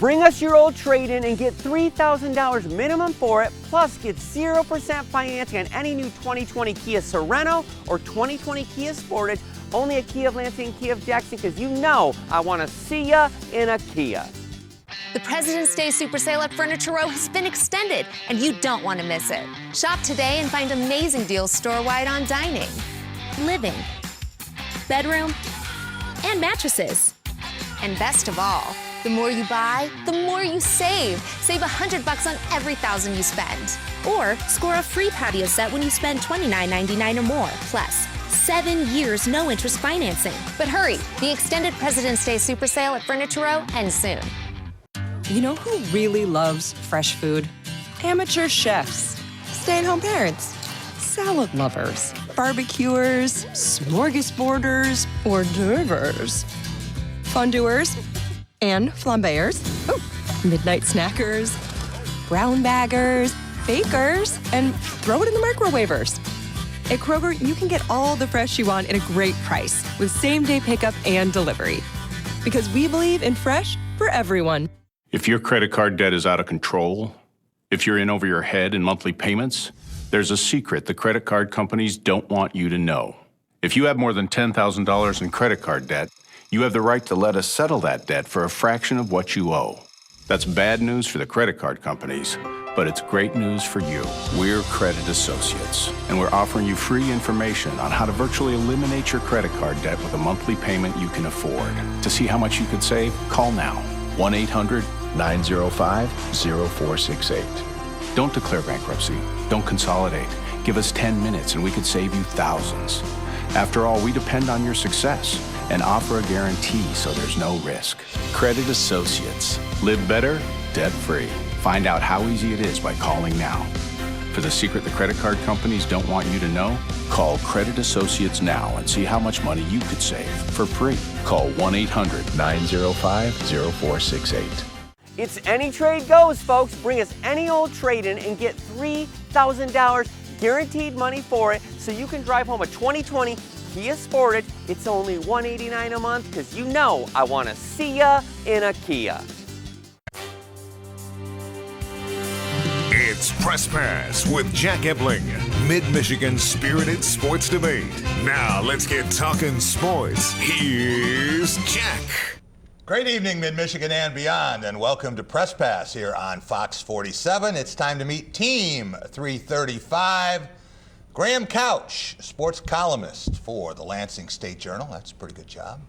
Bring us your old trade-in and get $3,000 minimum for it, plus get 0% financing on any new 2020 Kia Sorento or 2020 Kia Sportage, only at Kia of Lansing and Kia of Jackson, because you know I want to see ya in a Kia. The President's Day Super Sale at Furniture Row has been extended, and you don't want to miss it. Shop today and find amazing deals store-wide on dining, living, bedroom, and mattresses. And best of all, the more you buy, the more you save. Save $100 on every $1,000 you spend. Or score a free patio set when you spend $29.99 or more. Plus, 7 years no interest financing. But hurry, the extended President's Day Super Sale at Furniture Row ends soon. You know who really loves fresh food? Amateur chefs, stay-at-home parents, salad lovers, barbecuers, smorgasborders, hors d'oeuvres, fondue-ers, and flambéers, midnight snackers, brown baggers, bakers, and throw it in the microwavers. At Kroger, you can get all the fresh you want at a great price with same-day pickup and delivery. Because we believe in fresh for everyone. If your credit card debt is out of control, if you're in over your head in monthly payments, there's a secret the credit card companies don't want you to know. If you have more than $10,000 in credit card debt, you have the right to let us settle that debt for a fraction of what you owe. That's bad news for the credit card companies, but it's great news for you. We're Credit Associates, and we're offering you free information on how to virtually eliminate your credit card debt with a monthly payment you can afford. To see how much you could save, call now. 1-800-905-0468. Don't declare bankruptcy. Don't consolidate. Give us 10 minutes and we could save you thousands. After all, we depend on your success and offer a guarantee so there's no risk. Credit Associates. Live better, debt-free. Find out how easy it is by calling now. For the secret the credit card companies don't want you to know, call Credit Associates now and see how much money you could save for free. Call 1-800-905-0468. It's any trade goes, folks. Bring us any old trade-in and get $3,000 guaranteed money for it, so you can drive home a 2020 Kia Sportage. It's only $189 a month, because you know I want to see ya in a Kia. It's Press Pass with Jack Ebling, Mid-Michigan's spirited sports debate. Now let's get talking sports. Here's Jack. Great evening, Mid-Michigan and beyond, and welcome to Press Pass here on Fox 47. It's time to meet Team 335. Graham Couch, sports columnist for the Lansing State Journal. That's a pretty good job.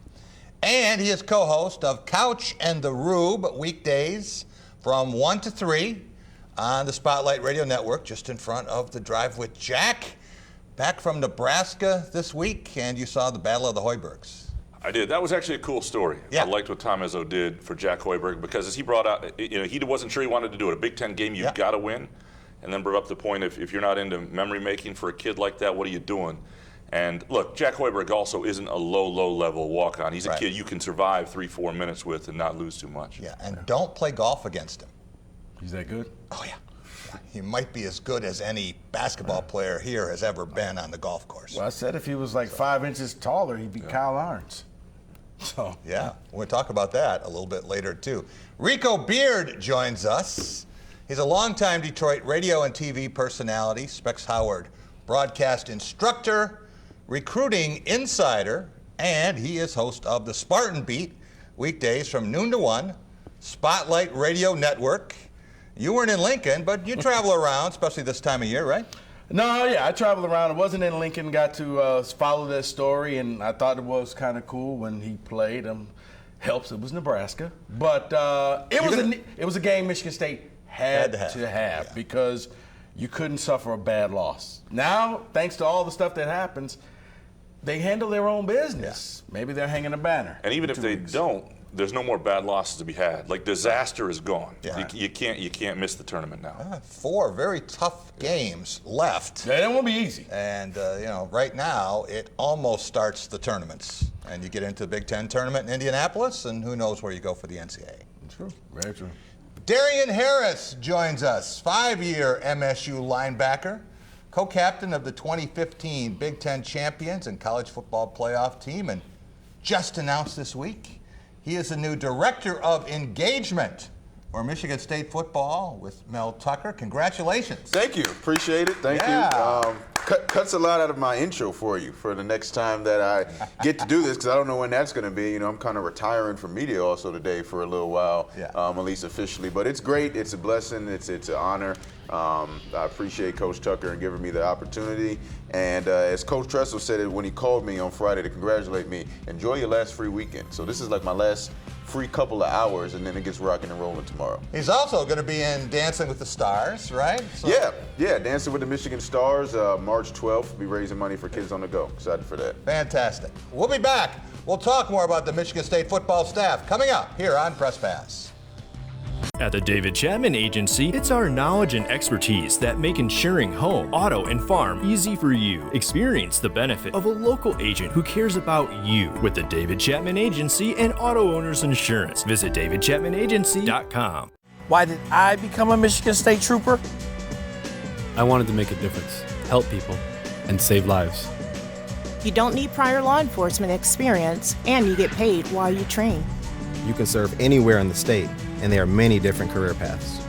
And he is co-host of Couch and the Rube weekdays from 1 to 3 on the Spotlight Radio Network, just in front of the Drive with Jack. Back from Nebraska this week, and you saw the Battle of the Hoibergs. I did. That was actually a cool story. Yeah. I liked what Tom Izzo did for Jack Hoiberg, because as he brought out, he wasn't sure he wanted to do it. A Big Ten game, you've got to win. And then brought up the point, if you're not into memory making for a kid like that, what are you doing? And look, Jack Hoiberg also isn't a low level walk-on. He's a kid you can survive 3-4 minutes with and not lose too much. Yeah, and don't play golf against him. He's that good? Oh, yeah. He might be as good as any basketball player here has ever been on the golf course. Well, I said if he was like 5 inches taller, he'd be Kyle Arns. So yeah, we'll talk about that a little bit later, too. Rico Beard joins us. He's a longtime Detroit radio and TV personality, Specs Howard broadcast instructor, recruiting insider, and he is host of the Spartan Beat, weekdays from noon to 1, Spotlight Radio Network. You weren't in Lincoln, but you travel around, especially this time of year, right? No, yeah, I traveled around. I wasn't in Lincoln, got to follow that story, and I thought it was kind of cool when he played. Helps, it was Nebraska. But it was a game Michigan State had to have because you couldn't suffer a bad loss. Now, thanks to all the stuff that happens, they handle their own business. Yeah. Maybe they're hanging a banner. And even if they don't, there's no more bad losses to be had. Like, disaster is gone. Yeah. You can't miss the tournament now. 4 very tough games left. Yeah, it won't be easy. And right now it almost starts the tournaments, and you get into the Big Ten tournament in Indianapolis, and who knows where you go for the NCAA. True, very true. Darian Harris joins us, 5-year MSU linebacker, co-captain of the 2015 Big Ten champions and college football playoff team, and just announced this week he is the new director of engagement for Michigan State football with Mel Tucker. Congratulations. Thank you. Appreciate it. Thank you. Cuts a lot out of my intro for you for the next time that I get to do this, because I don't know when that's going to be. You know, I'm kind of retiring from media also today for a little while, at least officially. But it's great. It's a blessing. It's an honor. I appreciate Coach Tucker and giving me the opportunity. And as Coach Tressel said it when he called me on Friday to congratulate me, enjoy your last free weekend. So this is like my last free couple of hours, and then it gets rocking and rolling tomorrow. He's also going to be in Dancing with the Stars, right? So Yeah, Dancing with the Michigan Stars, March 12th. Be raising money for Kids on the Go. Excited for that. Fantastic. We'll be back. We'll talk more about the Michigan State football staff coming up here on Press Pass. At the David Chapman Agency, it's our knowledge and expertise that make insuring home, auto, and farm easy for you. Experience the benefit of a local agent who cares about you with the David Chapman Agency and Auto Owners Insurance. Visit davidchapmanagency.com. Why did I become a Michigan State Trooper? I wanted to make a difference, help people, and save lives. You don't need prior law enforcement experience, and you get paid while you train. You can serve anywhere in the state, and there are many different career paths.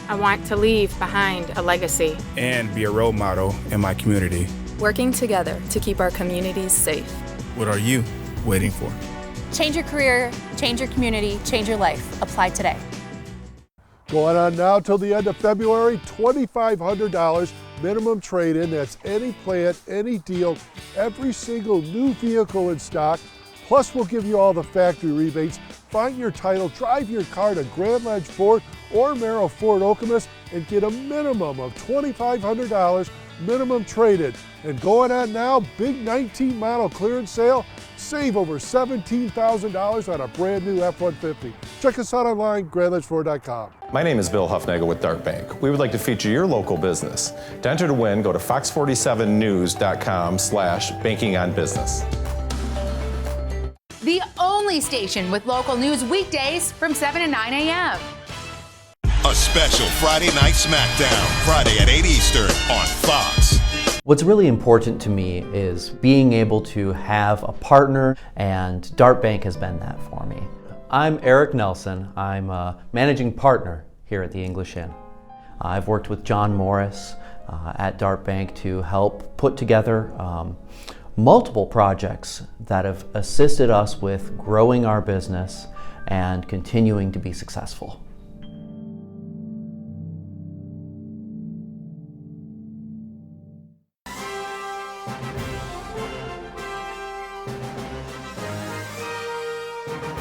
I want to leave behind a legacy and be a role model in my community. Working together to keep our communities safe. What are you waiting for? Change your career, change your community, change your life. Apply today. Going on now till the end of February, $2,500 minimum trade-in. That's any plant, any deal, every single new vehicle in stock. Plus, we'll give you all the factory rebates. Find your title, drive your car to Grand Ledge Ford or Merrill Ford Okemos and get a minimum of $2,500 minimum trade-in. And going on now, big 19 model clearance sale. Save over $17,000 on a brand new F-150. Check us out online, grandledgeford.com. My name is Bill Huffnagel with Dart Bank. We would like to feature your local business. To enter to win, go to fox47news.com/bankingonbusiness. The only station with local news weekdays from 7 to 9 a.m. A special Friday night SmackDown, Friday at 8 Eastern on Fox. What's really important to me is being able to have a partner, and Dart Bank has been that for me. I'm Eric Nelson. I'm a managing partner here at the English Inn. I've worked with John Morris at Dart Bank to help put together multiple projects that have assisted us with growing our business and continuing to be successful.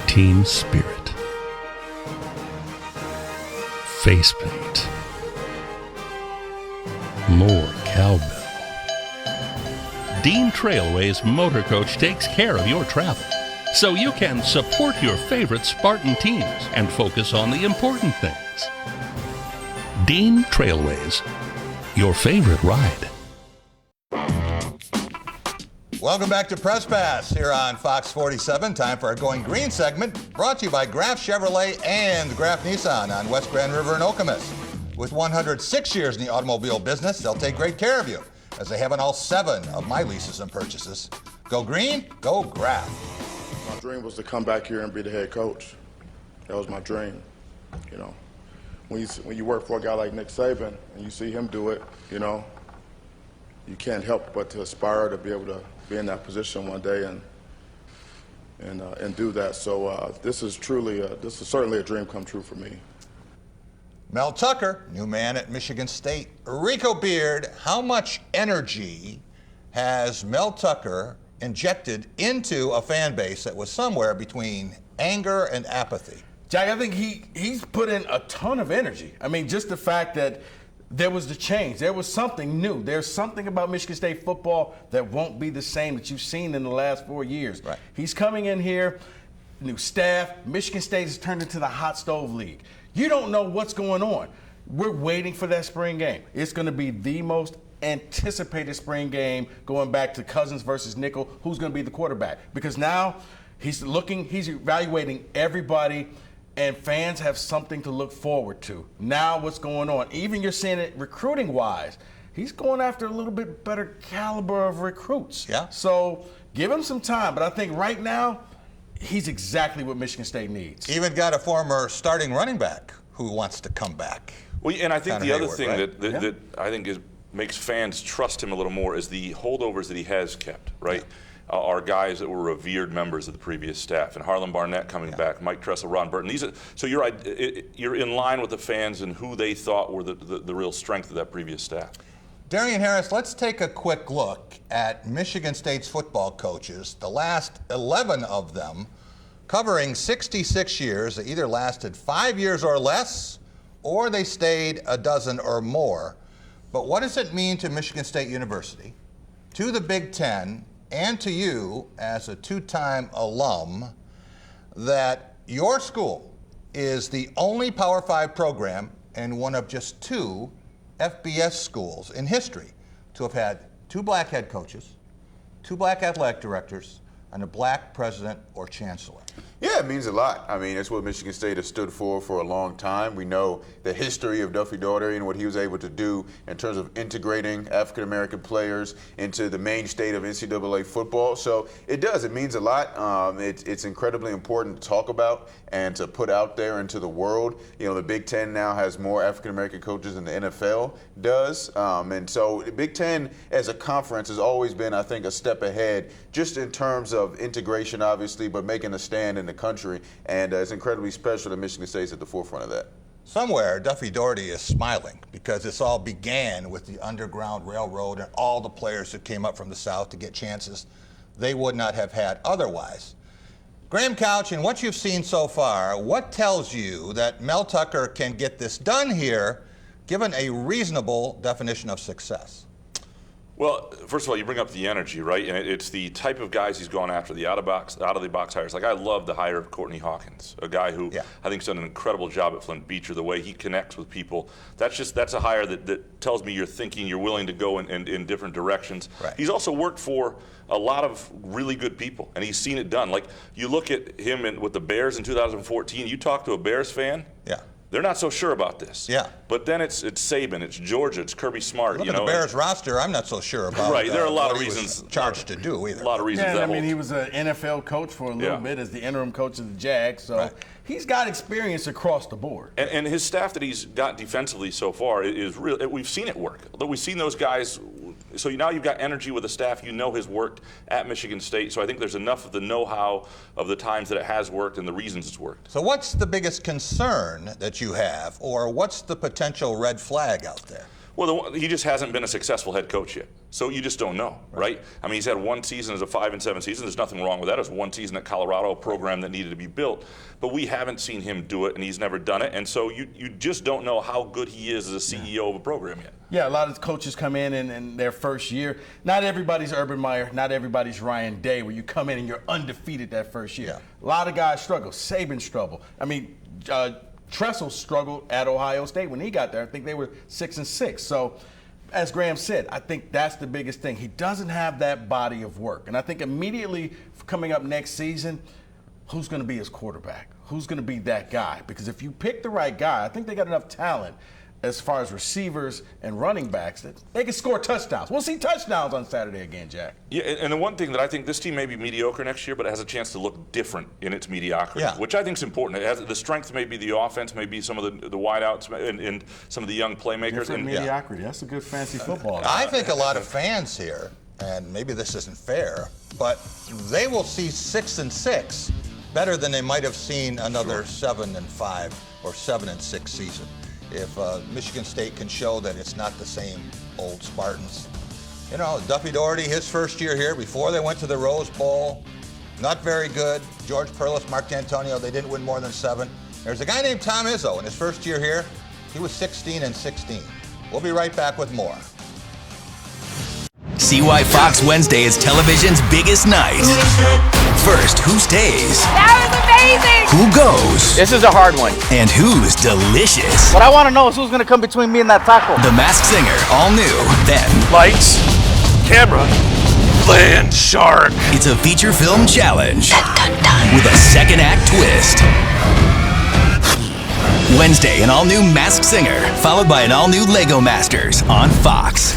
Team spirit, face paint, more cowbell. Dean Trailway's motor coach takes care of your travel, so you can support your favorite Spartan teams and focus on the important things. Dean Trailways, your favorite ride. Welcome back to Press Pass here on Fox 47. Time for our Going Green segment, brought to you by Graf Chevrolet and Graf Nissan on West Grand River in Okemos. With 106 years in the automobile business, they'll take great care of you, as they have on all 7 of my leases and purchases. Go green, go Graf. My dream was to come back here and be the head coach. That was my dream. You know, when you work for a guy like Nick Saban and you see him do it, you know, you can't help but to aspire to be able to be in that position one day and do that. So this is certainly a dream come true for me. Mel Tucker, new man at Michigan State. Rico Beard, how much energy has Mel Tucker injected into a fan base that was somewhere between anger and apathy? Jack, I think he's put in a ton of energy. I mean, just the fact that there was the change. There was something new. There's something about Michigan State football that won't be the same that you've seen in the last 4 years. Right. He's coming in here, new staff. Michigan State has turned into the hot stove league. You don't know what's going on. We're waiting for that spring game. It's going to be the most anticipated spring game, going back to Cousins versus Nickel. Who's going to be the quarterback? Because now he's evaluating everybody, and fans have something to look forward to. Now what's going on? Even you're seeing it recruiting-wise. He's going after a little bit better caliber of recruits. Yeah. So give him some time. But I think right now, he's exactly what Michigan State needs. Even got a former starting running back who wants to come back. Well, and I think Connor the other Hayward, thing right? that I think makes fans trust him a little more is the holdovers that he has kept, right? Are guys that were revered members of the previous staff, and Harlan Barnett coming back, Mike Tressel, Ron Burton. So you're in line with the fans and who they thought were the real strength of that previous staff. Darian Harris, let's take a quick look at Michigan State's football coaches, the last 11 of them, covering 66 years. They either lasted 5 years or less, or they stayed a dozen or more. But what does it mean to Michigan State University, to the Big Ten, and to you as a two-time alum, that your school is the only Power 5 program and one of just 2 FBS schools in history to have had 2 black head coaches, 2 black athletic directors, and a black president or chancellor? Yeah, it means a lot. I mean, it's what Michigan State has stood for a long time. We know the history of Duffy Daugherty and what he was able to do in terms of integrating African-American players into the main state of NCAA football. So it does. It means a lot. It's incredibly important to talk about and to put out there into the world. You know, the Big Ten now has more African-American coaches than the NFL does. And so the Big Ten as a conference has always been, I think, a step ahead just in terms of integration, obviously, but making a stand in the country, and it's incredibly special that Michigan State's at the forefront of that. Somewhere, Duffy Daugherty is smiling because this all began with the Underground Railroad and all the players that came up from the South to get chances they would not have had otherwise. Graham Couch, in what you've seen so far, what tells you that Mel Tucker can get this done here, given a reasonable definition of success? Well, first of all, you bring up the energy, right? And it's the type of guys he's gone after, the out of the box hires. Like, I love the hire of Courtney Hawkins, a guy who I think's done an incredible job at Flint Beecher, the way he connects with people. That's a hire that tells me you're thinking, you're willing to go in different directions. Right. He's also worked for a lot of really good people, and he's seen it done. Like, you look at him with the Bears in 2014, you talk to a Bears fan, they're not so sure about this. Yeah. But then it's Saban, it's Georgia, it's Kirby Smart. Look you at know, the Bears roster, I'm not so sure about. Right, there are a lot of what he reasons was charged to do either. A lot of reasons. Yeah, I mean, he was an NFL coach for a little bit as the interim coach of the Jags, so he's got experience across the board. And his staff that he's got defensively so far is real. We've seen it work. We've seen those guys. So now you've got energy with the staff. You know has worked at Michigan State. So I think there's enough of the know-how of the times that it has worked and the reasons it's worked. So what's the biggest concern that you have, or what's the potential red flag out there? Well, he just hasn't been a successful head coach yet. So you just don't know, right? I mean, he's had one season as a 5-7 season. There's nothing wrong with that. It was one season at Colorado, a program that needed to be built. But we haven't seen him do it, and he's never done it. And so you just don't know how good he is as a CEO of a program yet. Yeah, a lot of coaches come in their first year. Not everybody's Urban Meyer, not everybody's Ryan Day, where you come in and you're undefeated that first year. A lot of guys struggle. Saban struggled. I mean, Tressel struggled at Ohio State when he got there. I think they were 6-6. So, as Graham said, I think that's the biggest thing. He doesn't have that body of work. And I think immediately coming up next season, who's going to be his quarterback? Who's going to be that guy? Because if you pick the right guy, I think they got enough talent as far as receivers and running backs that they can score touchdowns. We'll see touchdowns on Saturday again, Jack. Yeah, and the one thing that I think this team may be mediocre next year, but it has a chance to look different in its mediocrity, which I think is important. It has, the strength may be the offense, may be some of the wideouts and some of the young playmakers. Different mediocrity. That's a good fancy football. I think a lot of fans here, and maybe this isn't fair, but they will see 6-6 better than they might have seen another 7-5 or 7-6 season. If Michigan State can show that it's not the same old Spartans. You know, Duffy Daugherty, his first year here, before they went to the Rose Bowl, not very good. George Perlis, Mark D'Antonio, they didn't win more than 7. There's a guy named Tom Izzo in his first year here. He was 16-16. We'll be right back with more. See why Fox Wednesday is television's biggest night. First, who stays? That was amazing! Who goes? This is a hard one. And who's delicious? What I want to know is who's going to come between me and that taco. The Masked Singer, all new. Then, lights, camera, land shark. It's a feature film challenge with a second act twist. Wednesday, an all new Masked Singer, followed by an all new Lego Masters on Fox.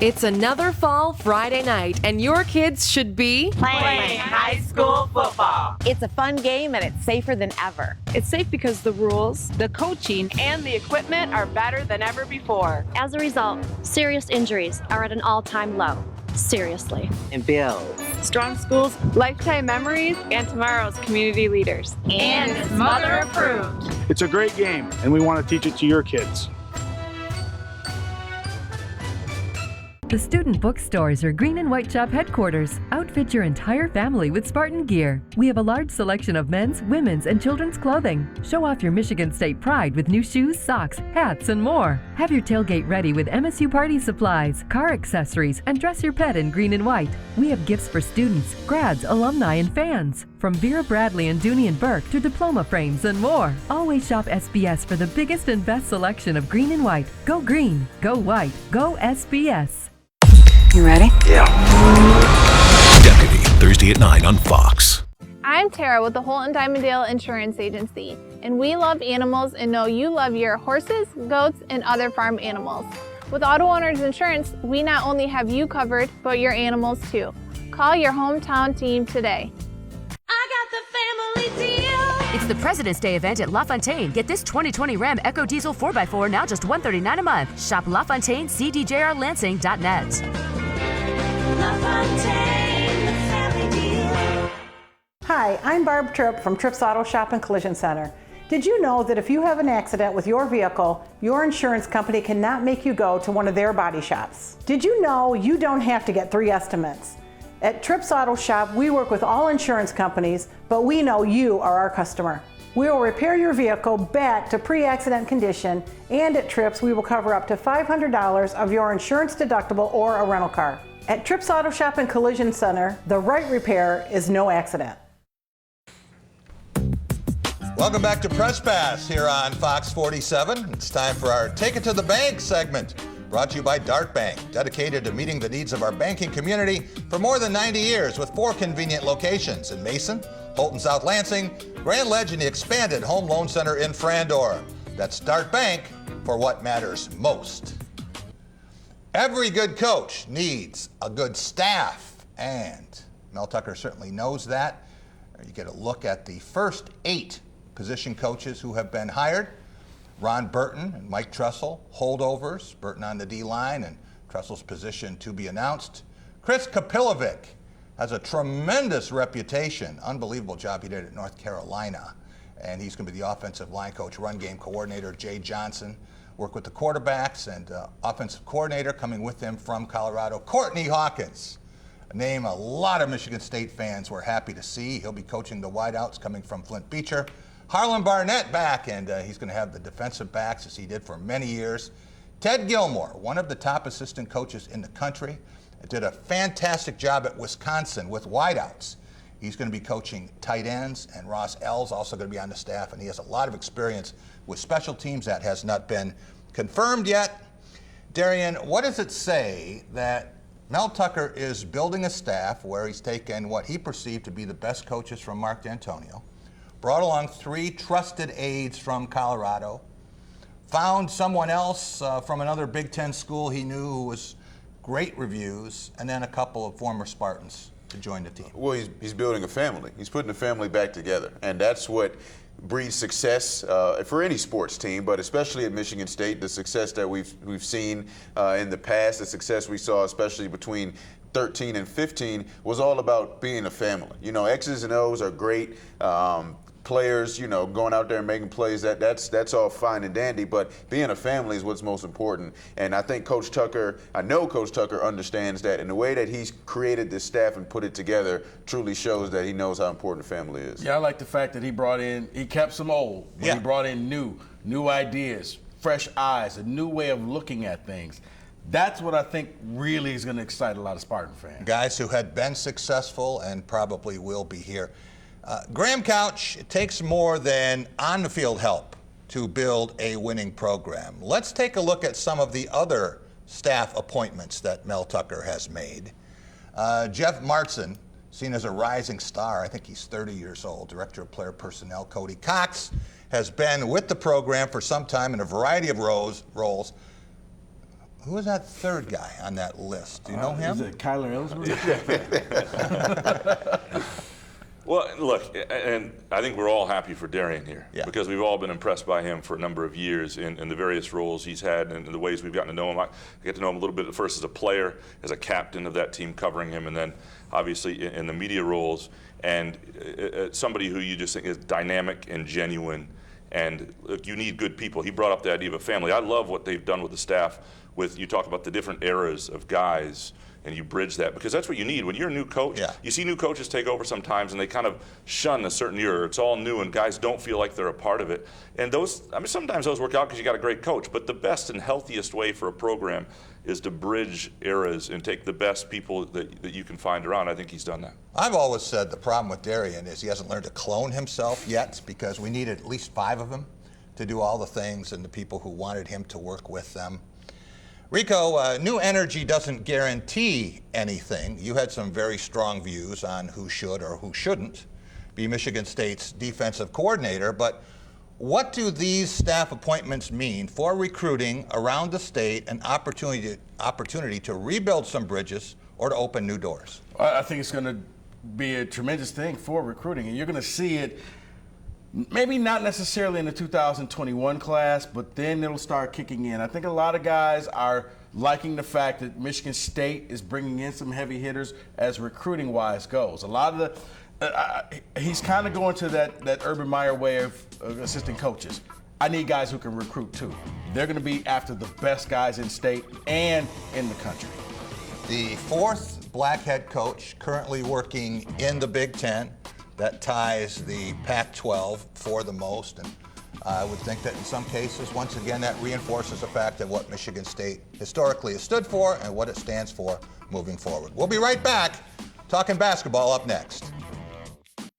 It's another fall Friday night, and your kids should be playing high school football. It's a fun game, and it's safer than ever. It's safe because the rules, the coaching, and the equipment are better than ever before. As a result, serious injuries are at an all-time low. Seriously. And builds strong schools, lifetime memories, and tomorrow's community leaders. And it's mother approved. It's a great game, and we want to teach it to your kids. The Student Bookstores are Green and White Shop headquarters. Outfit your entire family with Spartan gear. We have a large selection of men's, women's, and children's clothing. Show off your Michigan State pride with new shoes, socks, hats, and more. Have your tailgate ready with MSU party supplies, car accessories, and dress your pet in green and white. We have gifts for students, grads, alumni, and fans. From Vera Bradley and Dooney and Burke to diploma frames and more. Always shop SBS for the biggest and best selection of green and white. Go green, go white, go SBS. You ready? Yeah. Deputy, Thursday at 9 on Fox. I'm Tara with the Holton Diamondale Insurance Agency, and we love animals and know you love your horses, goats, and other farm animals. With Auto Owners Insurance, we not only have you covered, but your animals too. Call your hometown team today. It's the President's Day event at LaFontaine. Get this 2020 Ram Eco Diesel 4x4 now just $139 a month. Shop LaFontaine, cdjrlansing.net. Hi, I'm Barb Tripp from Tripp's Auto Shop and Collision Center. Did you know that if you have an accident with your vehicle, your insurance company cannot make you go to one of their body shops? Did you know you don't have to get 3 estimates? At Tripp's Auto Shop, we work with all insurance companies, but we know you are our customer. We will repair your vehicle back to pre-accident condition, and at Tripp's, we will cover up to $500 of your insurance deductible or a rental car. At Tripp's Auto Shop and Collision Center, the right repair is no accident. Welcome back to Press Pass here on Fox 47. It's time for our Take It to the Bank segment. Brought to you by Dart Bank, dedicated to meeting the needs of our banking community for more than 90 years with 4 convenient locations in Mason, Holton South Lansing, Grand Ledge, and the expanded Home Loan Center in Frandor. That's Dart Bank for what matters most. Every good coach needs a good staff, and Mel Tucker certainly knows that. You get a look at the first 8 position coaches who have been hired. Ron Burton and Mike Tressel, holdovers, Burton on the D-line and Tressel's position to be announced. Chris Kapilovic has a tremendous reputation, unbelievable job he did at North Carolina, and he's going to be the offensive line coach, run game coordinator. Jay Johnson work with the quarterbacks, and offensive coordinator coming with him from Colorado, Courtney Hawkins, a name a lot of Michigan State fans were happy to see. He'll be coaching the wideouts coming from Flint Beecher. Harlan Barnett back, and he's going to have the defensive backs as he did for many years. Ted Gilmore, one of the top assistant coaches in the country, did a fantastic job at Wisconsin with wideouts. He's going to be coaching tight ends, and Ross L's also going to be on the staff, and he has a lot of experience with special teams. That has not been confirmed yet. Darian, what does it say that Mel Tucker is building a staff where he's taken what he perceived to be the best coaches from Mark D'Antonio, brought along 3 trusted aides from Colorado, found someone else from another Big Ten school he knew who was great reviews, and then a couple of former Spartans to join the team? Well, he's building a family. He's putting a family back together, and that's what breeds success for any sports team, but especially at Michigan State. The success that we've seen in the past, the success we saw especially between 13 and 15 was all about being a family. You know, X's and O's are great. Players, you know, going out there and making plays, that's all fine and dandy, but being a family is what's most important. And I think I know Coach Tucker understands that, and the way that he's created this staff and put it together truly shows that he knows how important family is. Yeah, I like the fact that he kept some old, but he brought in new ideas, fresh eyes, a new way of looking at things. That's what I think really is going to excite a lot of Spartan fans. Guys who had been successful and probably will be here. Graham Couch, it takes more than on-the-field help to build a winning program. Let's take a look at some of the other staff appointments that Mel Tucker has made. Jeff Martson, seen as a rising star, I think he's 30 years old, Director of Player Personnel. Cody Cox has been with the program for some time in a variety of roles. Who is that third guy on that list? Do you know him? Is it Kyler Ellsworth? Well, look, and I think we're all happy for Darian here because we've all been impressed by him for a number of years in the various roles he's had and the ways we've gotten to know him. I get to know him a little bit at first as a player, as a captain of that team covering him, and then obviously in the media roles, and somebody who you just think is dynamic and genuine. And look, you need good people. He brought up the idea of a family. I love what they've done with the staff. You talk about the different eras of guys, and you bridge that, because that's what you need. When you're a new coach, you see new coaches take over sometimes, and they kind of shun a certain era. It's all new, and guys don't feel like they're a part of it. And sometimes those work out because you got a great coach, but the best and healthiest way for a program is to bridge eras and take the best people that you can find around. I think he's done that. I've always said the problem with Darian is he hasn't learned to clone himself yet, because we needed at least 5 of them to do all the things, and the people who wanted him to work with them. Rico, new energy doesn't guarantee anything. You had some very strong views on who should or who shouldn't be Michigan State's defensive coordinator, but what do these staff appointments mean for recruiting around the state and opportunity to rebuild some bridges or to open new doors? I think it's going to be a tremendous thing for recruiting, and you're going to see it maybe not necessarily in the 2021 class, but then it'll start kicking in. I think a lot of guys are liking the fact that Michigan State is bringing in some heavy hitters as recruiting-wise goes. A lot of he's kind of going to that Urban Meyer way of assistant coaches. I need guys who can recruit too. They're going to be after the best guys in state and in the country. The 4th black head coach currently working in the Big Ten. That ties the Pac-12 for the most, and I would think that in some cases, once again, that reinforces the fact that what Michigan State historically has stood for and what it stands for moving forward. We'll be right back, talking basketball up next.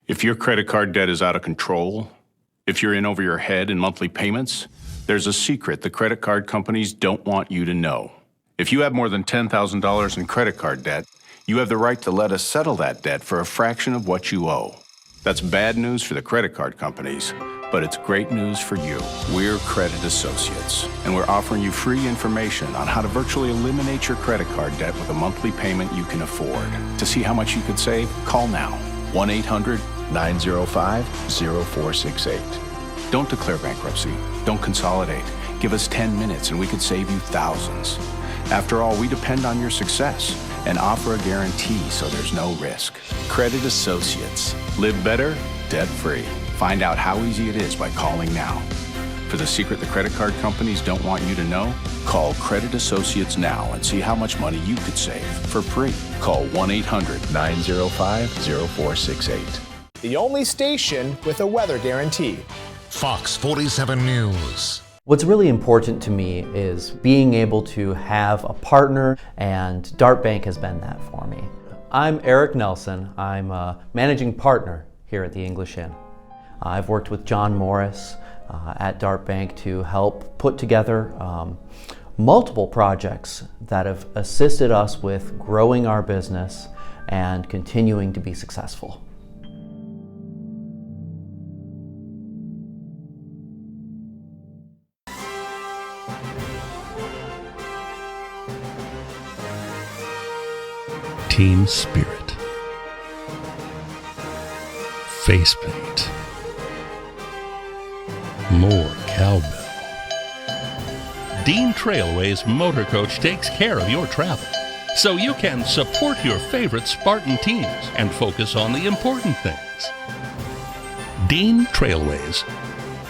If your credit card debt is out of control, if you're in over your head in monthly payments, there's a secret the credit card companies don't want you to know. If you have more than $10,000 in credit card debt, you have the right to let us settle that debt for a fraction of what you owe. That's bad news for the credit card companies, but it's great news for you. We're Credit Associates, and we're offering you free information on how to virtually eliminate your credit card debt with a monthly payment you can afford. To see how much you could save, call now. 1-800-905-0468. Don't declare bankruptcy. Don't consolidate. Give us 10 minutes and we could save you thousands. After all, we depend on your success and offer a guarantee so there's no risk. Credit Associates. Live better, debt-free. Find out how easy it is by calling now. For the secret the credit card companies don't want you to know, call Credit Associates now and see how much money you could save for free. Call 1-800-905-0468. The only station with a weather guarantee. Fox 47 News. What's really important to me is being able to have a partner, and Dart Bank has been that for me. I'm Eric Nelson. I'm a managing partner here at the English Inn. I've worked with John Morris at Dart Bank to help put together multiple projects that have assisted us with growing our business and continuing to be successful. Team spirit, face paint, more cowbell. Dean Trailway's motor coach takes care of your travel, so you can support your favorite Spartan teams and focus on the important things. Dean Trailways,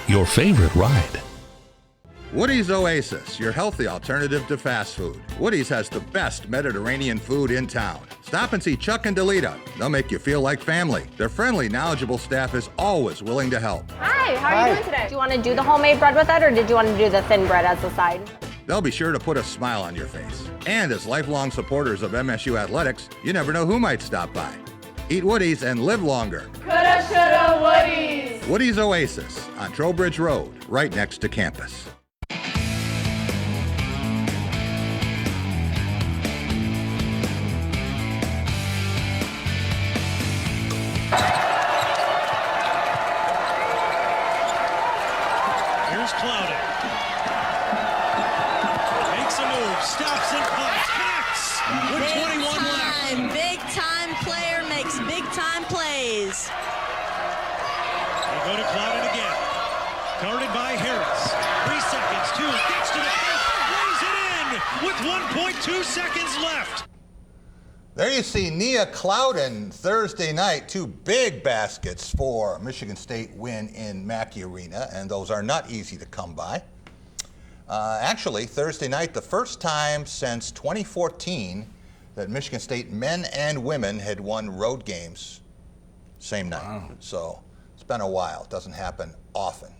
your favorite ride. Woody's Oasis, your healthy alternative to fast food. Woody's has the best Mediterranean food in town. Stop and see Chuck and Delita. They'll make you feel like family. Their friendly, knowledgeable staff is always willing to help. Hi, how are you doing today? Do you want to do the homemade bread with it, or did you want to do the thin bread as a side? They'll be sure to put a smile on your face. And as lifelong supporters of MSU athletics, you never know who might stop by. Eat Woody's and live longer. Coulda, shoulda, Woody's. Woody's Oasis on Trowbridge Road, right next to campus. Here's Cloudy. makes a move, stops and punts, connects with 21 left. Big time player makes big time plays. They go to Clouden again. Guarded by Harris. 3 seconds, 2, gets to the paint, lays it in with 1.2 seconds left. There you see Nia Clouden Thursday night, 2 big baskets for Michigan State win in Mackey Arena, and those are not easy to come by. Actually, Thursday night, the first time since 2014 that Michigan State men and women had won road games same night. Wow. So it's been a while. It doesn't happen often.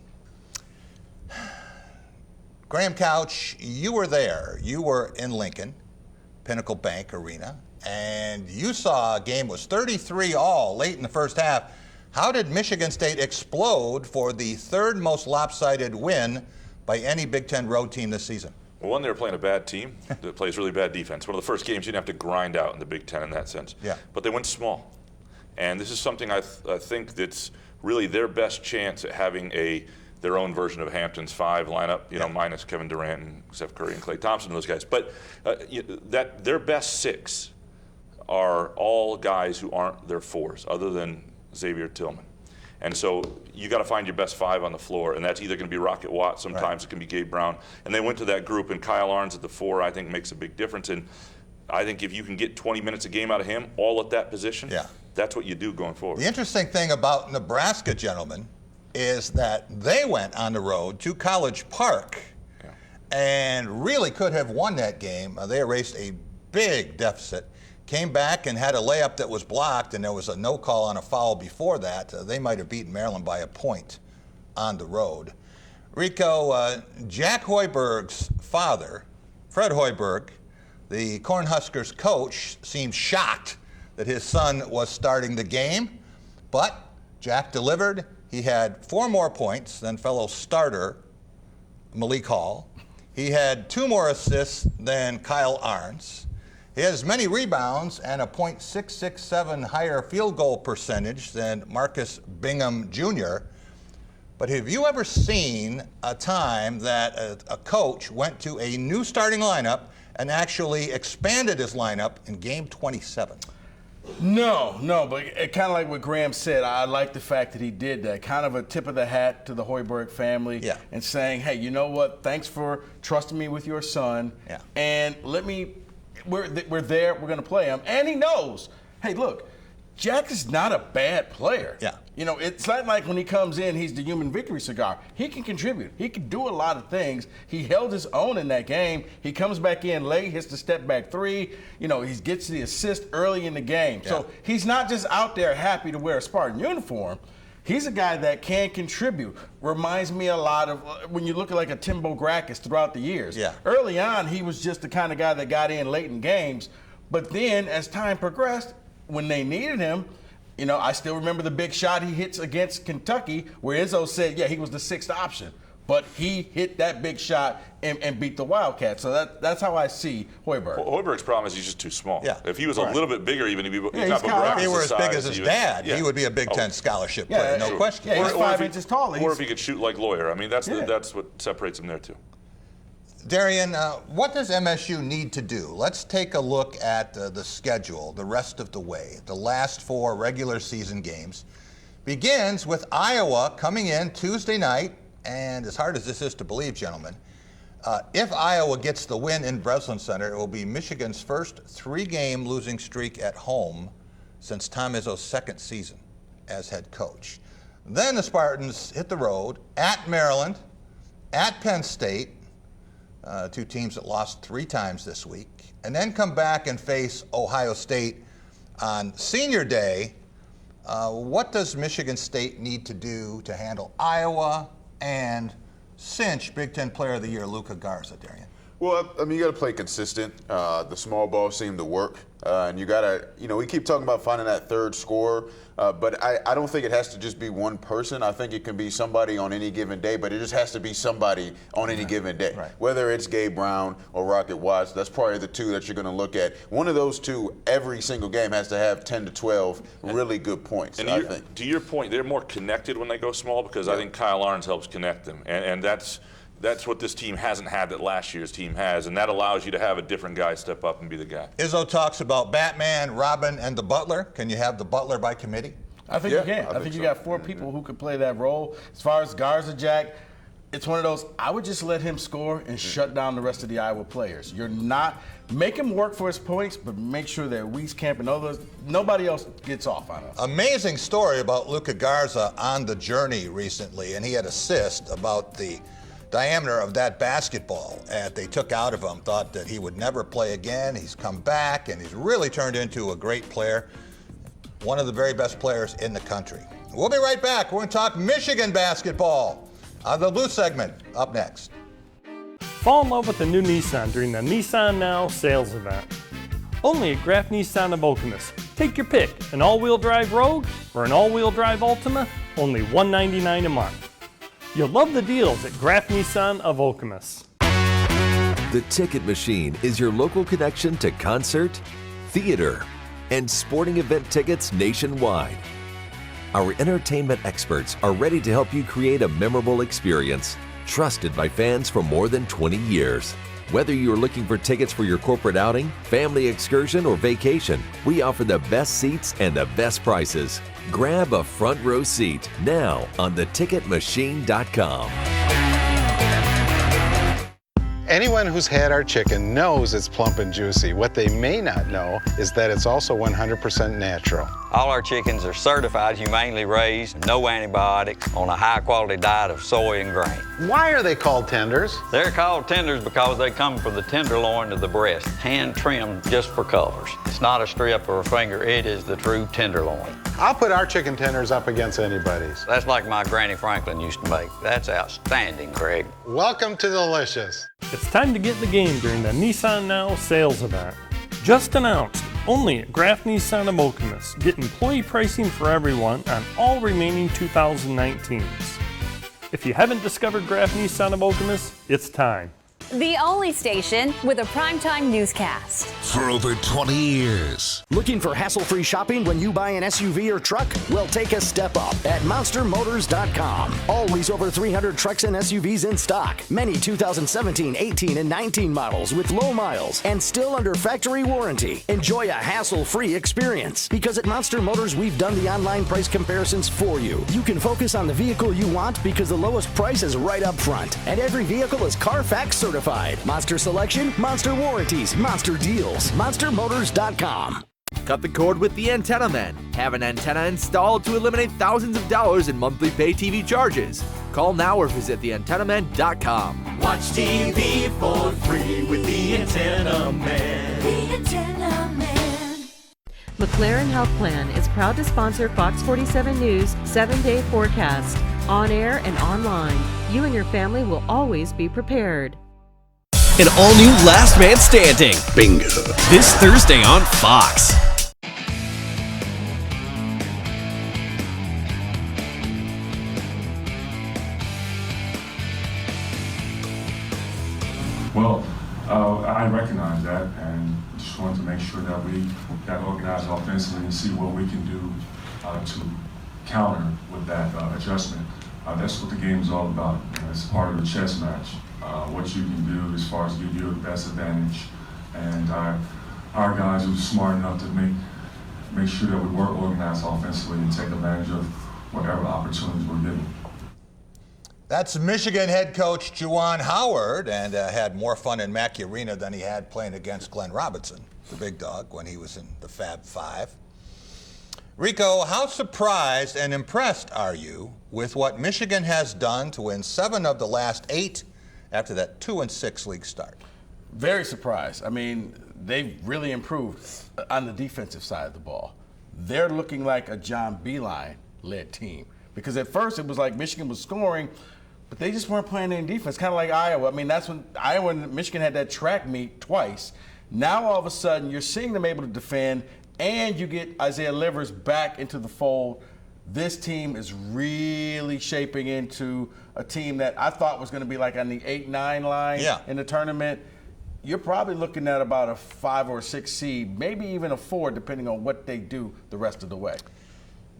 Graham Couch, you were there. You were in Lincoln, Pinnacle Bank Arena, and you saw a game was 33-all late in the first half. How did Michigan State explode for the 3rd most lopsided win by any Big Ten road team this season? Well, one, they were playing a bad team that plays really bad defense. One of the first games you didn't have to grind out in the Big Ten in that sense. Yeah. But they went small. And this is something I think that's really their best chance at having their own version of Hampton's 5 lineup, minus Kevin Durant and Steph Curry and Klay Thompson and those guys. But that their best 6 are all guys who aren't their 4s, other than Xavier Tillman. And so you got to find your best 5 on the floor, and that's either going to be Rocket Watt, sometimes it can be Gabe Brown. And they went to that group, and Kyle Arnes at the 4, I think, makes a big difference. And I think if you can get 20 minutes a game out of him, all at that position, that's what you do going forward. The interesting thing about Nebraska, gentlemen, is that they went on the road to College Park and really could have won that game. They erased a big deficit. Came back and had a layup that was blocked, and there was a no call on a foul before that. They might have beaten Maryland by a point on the road. Rico, Jack Hoiberg's father, Fred Hoiberg, the Cornhuskers coach, seemed shocked that his son was starting the game, but Jack delivered. He had 4 more points than fellow starter Malik Hall. He had 2 more assists than Kyle Arnes. He had as many rebounds and a .667 higher field goal percentage than Marcus Bingham Jr. But have you ever seen a time that a coach went to a new starting lineup and actually expanded his lineup in game 27? No, but kind of like what Graham said, I like the fact that he did that. Kind of a tip of the hat to the Hoiberg family and saying, hey, you know what? Thanks for trusting me with your son. Yeah. And we're there, we're going to play him. And he knows, hey, look, Jack is not a bad player. Yeah. It's not like when he comes in, he's the human victory cigar. He can contribute. He can do a lot of things. He held his own in that game. He comes back in late, hits the step back 3. He gets the assist early in the game. Yeah. So he's not just out there happy to wear a Spartan uniform. He's a guy that can contribute. Reminds me a lot of when you look at like a Timbo Grackus throughout the years. Yeah. Early on, he was just the kind of guy that got in late in games. But then as time progressed, when they needed him, I still remember the big shot he hits against Kentucky where Izzo said, he was the 6th option. But he hit that big shot and beat the Wildcats. So that's how I see Hoiberg. Hoiberg's problem is he's just too small. Yeah. If he was a little bit bigger, even if he if he were as big as his dad, he would be a Big Ten scholarship player, no question. Yeah, he's 5 inches tall. Or if he could shoot like Lawyer. I mean, that's what separates him there too. Darian, what does MSU need to do? Let's take a look at the schedule the rest of the way. The last 4 regular season games begins with Iowa coming in Tuesday night. And as hard as this is to believe, gentlemen, if Iowa gets the win in Breslin Center, it will be Michigan's first 3-game losing streak at home since Tom Izzo's 2nd season as head coach. Then the Spartans hit the road at Maryland, at Penn State, 2 teams that lost 3 times this week, and then come back and face Ohio State on Senior Day. What does Michigan State need to do to handle Iowa and cinch Big Ten Player of the Year Luka Garza, Darian? Well, I mean, you got to play consistent. The small ball seemed to work. And you got to, we keep talking about finding that 3rd scorer. But I don't think it has to just be one person. I think it can be somebody on any given day, but it just has to be somebody on any given day. Right. Whether it's Gabe Brown or Rocket Watts, that's probably the 2 that you're going to look at. One of those 2 every single game has to have 10 to 12 really good points, I think. To your point, they're more connected when they go small because I think Kyle Arnes helps connect them. And that's that's what this team hasn't had that last year's team has, and that allows you to have a different guy step up and be the guy. Izzo talks about Batman, Robin, and the Butler. Can you have the Butler by committee? I think you can. I think you got 4 people who could play that role. As far as Garza Jack, it's one of those, I would just let him score and shut down the rest of the Iowa players. You're not, make him work for his points, but make sure that Wieskamp and others, nobody else gets off on us. Amazing story about Luka Garza on the journey recently, and he had assist about the diameter of that basketball that they took out of him, thought that he would never play again. He's come back, and he's really turned into a great player, one of the very best players in the country. We'll be right back. We're going to talk Michigan basketball. The Blue segment up next. Fall in love with the new Nissan during the Nissan Now sales event. Only at Graf Nissan of Okemos. Take your pick, an all-wheel drive Rogue or an all-wheel drive Altima, only $199 a month. You'll love the deals at Graf Nissan of Okemos. The Ticket Machine is your local connection to concert, theater, and sporting event tickets nationwide. Our entertainment experts are ready to help you create a memorable experience, trusted by fans for more than 20 years. Whether you're looking for tickets for your corporate outing, family excursion, or vacation, we offer the best seats and the best prices. Grab a front row seat now on theticketmachine.com. Anyone who's had our chicken knows it's plump and juicy. What they may not know is that it's also 100% natural. All our chickens are certified, humanely raised, no antibiotics, on a high-quality diet of soy and grain. Why are they called tenders? They're called tenders because they come from the tenderloin of the breast, hand-trimmed just for colors. It's not a strip or a finger, it is the true tenderloin. I'll put our chicken tenders up against anybody's. That's like my Granny Franklin used to make. That's outstanding, Craig. Welcome to Delicious. It's time to get in the game during the Nissan Now sales event. Just announced, only at Graf Nissan of Okemos. Get employee pricing for everyone on all remaining 2019s. If you haven't discovered Graf Nissan of Okemos, it's time. The only station with a primetime newscast. For over 20 years. Looking for hassle-free shopping when you buy an SUV or truck? Well, take a step up at monstermotors.com. Always over 300 trucks and SUVs in stock. Many 2017, 18, and 19 models with low miles and still under factory warranty. Enjoy a hassle-free experience. Because at Monster Motors, we've done the online price comparisons for you. You can focus on the vehicle you want because the lowest price is right up front. And every vehicle is Carfax certified. Monster selection, monster warranties, monster deals. MonsterMotors.com. Cut the cord with the Antenna Men. Have an antenna installed to eliminate thousands of dollars in monthly pay TV charges. Call now or visit theantennamen.com. Watch TV for free with the Antenna Man. The Antenna Man. McLaren Health Plan is proud to sponsor Fox 47 News 7-day forecast. On air and online, you and your family will always be prepared. An all-new Last Man Standing. Bingo. This Thursday on Fox. Well, I recognize that and just wanted to make sure that we got organized offensively and see what we can do to counter with that adjustment. That's what the game is all about. It's part of the chess match. What you can do as far as give you the best advantage. And our guys were smart enough to make sure that we were organized offensively and take advantage of whatever opportunities we're given. That's Michigan head coach Juwan Howard, and had more fun in Mackey Arena than he had playing against Glenn Robinson, the big dog, when he was in the Fab Five. Rico, how surprised and impressed are you with what Michigan has done to win 7 of the last 8 after that 2-6 league start? Very surprised. I mean, they've really improved on the defensive side of the ball. They're looking like a John Beilein-led team. Because at first it was like Michigan was scoring, but they just weren't playing any defense, kind of like Iowa. I mean, that's when Iowa and Michigan had that track meet twice. Now all of a sudden you're seeing them able to defend, and you get Isaiah Livers back into the fold. This team is really shaping into a team that I thought was going to be like on the 8-9 line in the tournament. You're probably looking at about a 5 or 6 seed, maybe even a 4, depending on what they do the rest of the way.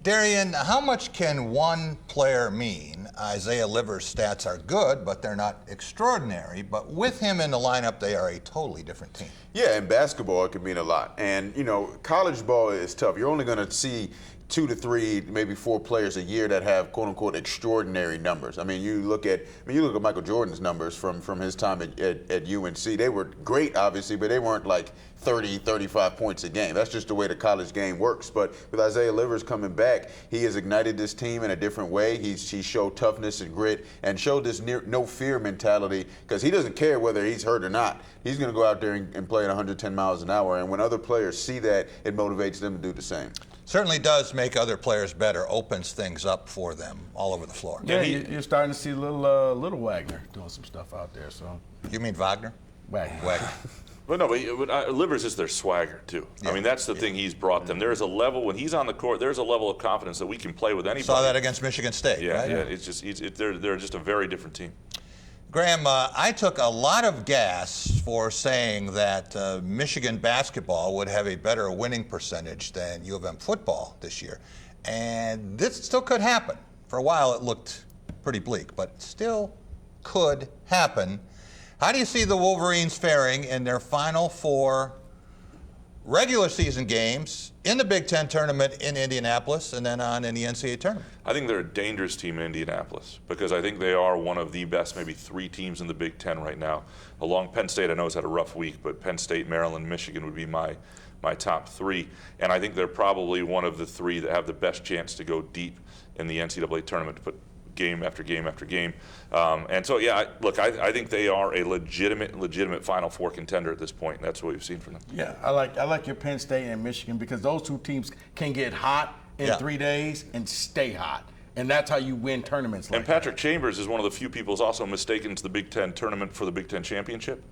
Darian, how much can one player mean? Isaiah Livers' stats are good, but they're not extraordinary. But with him in the lineup, they are a totally different team. Yeah, in basketball, it can mean a lot. And, you know, college ball is tough. You're only going to see 2 to 3, maybe 4 players a year that have quote unquote extraordinary numbers. I mean, you look at Michael Jordan's numbers from his time at UNC. They were great, obviously, but they weren't like 30, 35 points a game. That's just the way the college game works. But with Isaiah Livers coming back, he has ignited this team in a different way. He showed toughness and grit and showed this no fear mentality, because he doesn't care whether he's hurt or not. He's going to go out there and play at 110 miles an hour. And when other players see that, it motivates them to do the same. Certainly does make other players better, opens things up for them all over the floor. Yeah, you're starting to see little Wagner doing some stuff out there. So you mean Wagner? Wagner. But no, but Livers is their swagger too. Yeah. I mean, that's the thing he's brought them. There is a level when he's on the court. There's a level of confidence that we can play with anybody. Saw that against Michigan State. Yeah, right? yeah. It's just they're just a very different team. Graham, I took a lot of gas for saying that Michigan basketball would have a better winning percentage than U of M football this year. And this still could happen. For a while it looked pretty bleak, but it still could happen. How do you see the Wolverines faring in their final 4 regular season games in the Big Ten tournament in Indianapolis and then on in the NCAA tournament? I think they're a dangerous team in Indianapolis because I think they are one of the best, maybe 3 teams in the Big Ten right now. Along Penn State, I know has had a rough week, but Penn State, Maryland, Michigan would be my top 3. And I think they're probably one of the 3 that have the best chance to go deep in the NCAA tournament, to put game after game after game. And so, yeah, I think they are a legitimate Final Four contender at this point. And that's what we've seen from them. Yeah, I like your Penn State and Michigan, because those 2 teams can get hot in 3 days and stay hot. And that's how you win tournaments like And Patrick Chambers is one of the few people who's also mistaken to the Big Ten tournament for the Big Ten championship.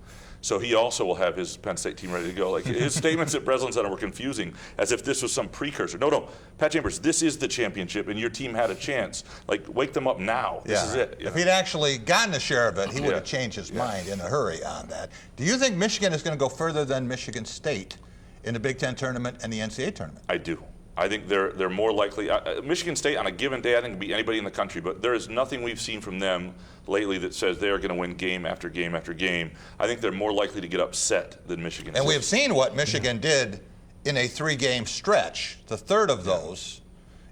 So he also will have his Penn State team ready to go. Like, his statements at Breslin Center were confusing, as if this was some precursor. No, Pat Chambers, this is the championship, and your team had a chance. Like, wake them up now. This is it. If he'd actually gotten a share of it, he would have changed his mind in a hurry on that. Do you think Michigan is going to go further than Michigan State in the Big Ten tournament and the NCAA tournament? I do. I think they're more likely. Michigan State on a given day, I think, can beat anybody in the country, but there is nothing we've seen from them lately that says they are going to win game after game after game. I think they're more likely to get upset than Michigan State. And we have seen what Michigan did in a 3-game stretch. The third of those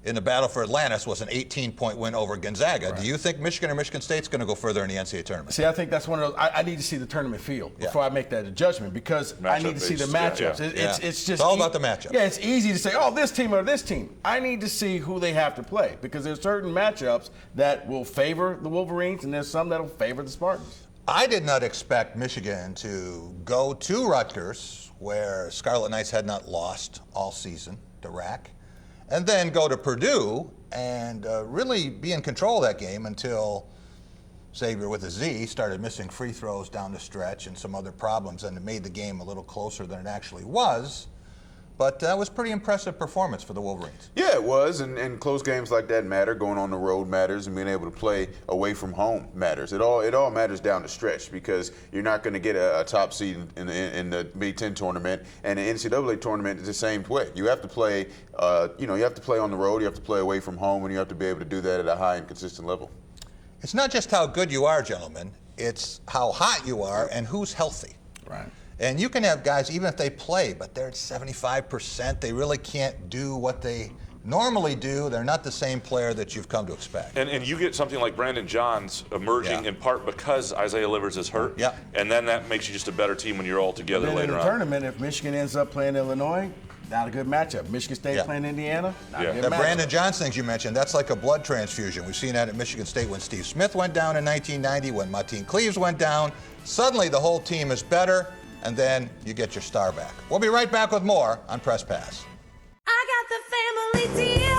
in the battle for Atlantis was an 18-point win over Gonzaga. Right. Do you think Michigan or Michigan State's going to go further in the NCAA tournament? See, I think that's one of those. I need to see the tournament field before I make that judgment, because I need to see the matchups. It's just all about the matchups. Yeah, it's easy to say, oh, this team or this team. I need to see who they have to play, because there's certain matchups that will favor the Wolverines, and there's some that will favor the Spartans. I did not expect Michigan to go to Rutgers, where Scarlet Knights had not lost all season, to RAC, and then go to Purdue and really be in control of that game until Xavier with a Z started missing free throws down the stretch and some other problems, and it made the game a little closer than it actually was. But that was pretty impressive performance for the Wolverines. Yeah, it was, and close games like that matter. Going on the road matters, and being able to play away from home matters. It all matters down the stretch, because you're not going to get a top seed in the Big Ten tournament, and the NCAA tournament is the same way. You have to play, you have to play on the road, you have to play away from home, and you have to be able to do that at a high and consistent level. It's not just how good you are, gentlemen. It's how hot you are and who's healthy. Right. And you can have guys, even if they play, but they're at 75%, they really can't do what they normally do. They're not the same player that you've come to expect. And you get something like Brandon Johns emerging in part because Isaiah Livers is hurt. Yeah. And then that makes you just a better team when you're all together later on. In the tournament, if Michigan ends up playing Illinois, not a good matchup. Michigan State playing Indiana, not a good matchup. That Brandon Johns things you mentioned, that's like a blood transfusion. We've seen that at Michigan State when Steve Smith went down in 1990, when Martine Cleaves went down. Suddenly the whole team is better, and then you get your star back. We'll be right back with more on Press Pass. I got the family deal.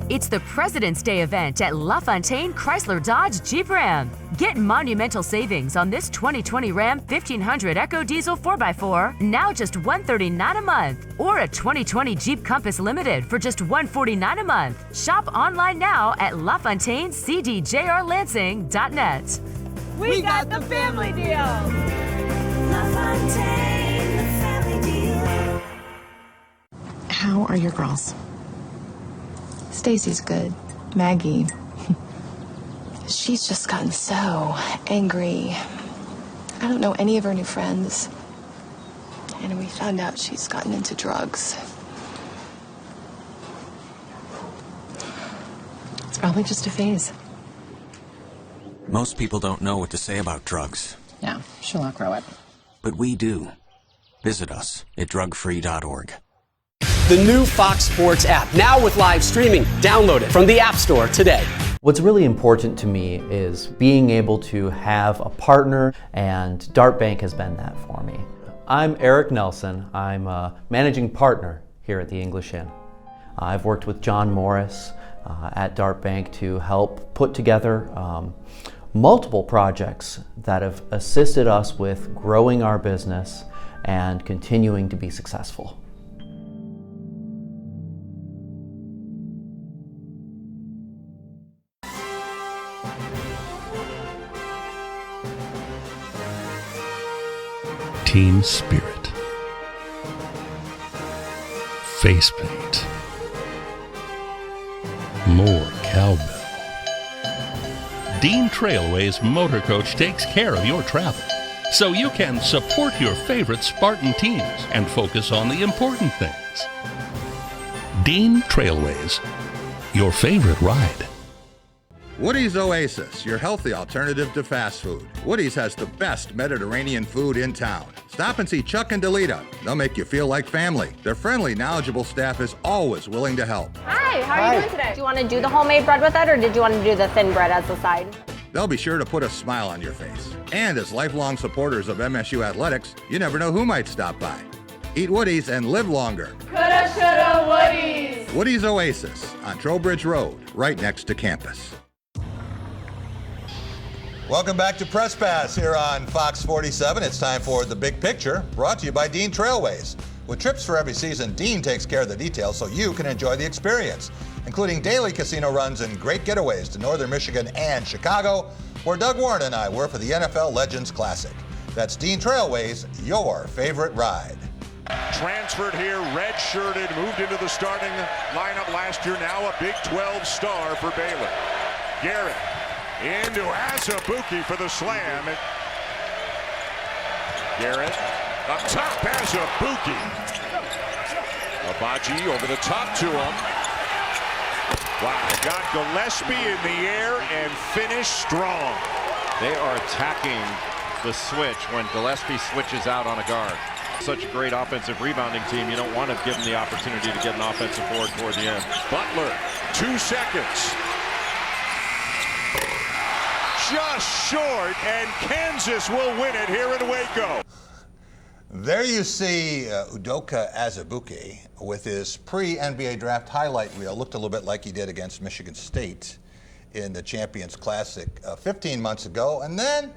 It's the President's Day event at LaFontaine Chrysler Dodge Jeep Ram. Get monumental savings on this 2020 Ram 1500 Eco Diesel 4x4, now just $139 a month. Or a 2020 Jeep Compass Limited for just $149 a month. Shop online now at LaFontaineCDJRLansing.net. We got the family deal. LaFontaine, the family deal. How are your girls? Stacy's good. Maggie, she's just gotten so angry. I don't know any of her new friends. And we found out she's gotten into drugs. It's probably just a phase. Most people don't know what to say about drugs. Yeah, she'll outgrow it. But we do. Visit us at drugfree.org. The new Fox Sports app, now with live streaming. Download it from the App Store today. What's really important to me is being able to have a partner, and Dart Bank has been that for me. I'm Eric Nelson. I'm a managing partner here at the English Inn. I've worked with John Morris at Dart Bank to help put together multiple projects that have assisted us with growing our business and continuing to be successful. Team spirit, face paint, more cowbell. Dean Trailways Motor Coach takes care of your travel, so you can support your favorite Spartan teams and focus on the important things. Dean Trailways, your favorite ride. Woody's Oasis, your healthy alternative to fast food. Woody's has the best Mediterranean food in town. Stop and see Chuck and Delita. They'll make you feel like family. Their friendly, knowledgeable staff is always willing to help. Hi, how are you doing today? Do you want to do the homemade bread with it, or did you want to do the thin bread as a side? They'll be sure to put a smile on your face. And as lifelong supporters of MSU athletics, you never know who might stop by. Eat Woody's and live longer. Coulda, shoulda, Woody's. Woody's Oasis on Trowbridge Road, right next to campus. Welcome back to Press Pass here on Fox 47. It's time for The Big Picture, brought to you by Dean Trailways. With trips for every season, Dean takes care of the details so you can enjoy the experience, including daily casino runs and great getaways to Northern Michigan and Chicago, where Doug Warren and I were for the NFL Legends Classic. That's Dean Trailways, your favorite ride. Transferred here, red-shirted, moved into the starting lineup last year, now a Big 12 star for Baylor. Garrett into Azubuike for the slam. Garrett up top, Azubuike. Abaji over the top to him. Wow, got Gillespie in the air and finished strong. They are attacking the switch when Gillespie switches out on a guard. Such a great offensive rebounding team, you don't want to give them the opportunity to get an offensive board toward the end. Butler, 2 seconds. Just short, and Kansas will win it here in Waco. There you see Udoka Azubuike with his pre-NBA draft highlight reel. Looked a little bit like he did against Michigan State in the Champions Classic 15 months ago. And then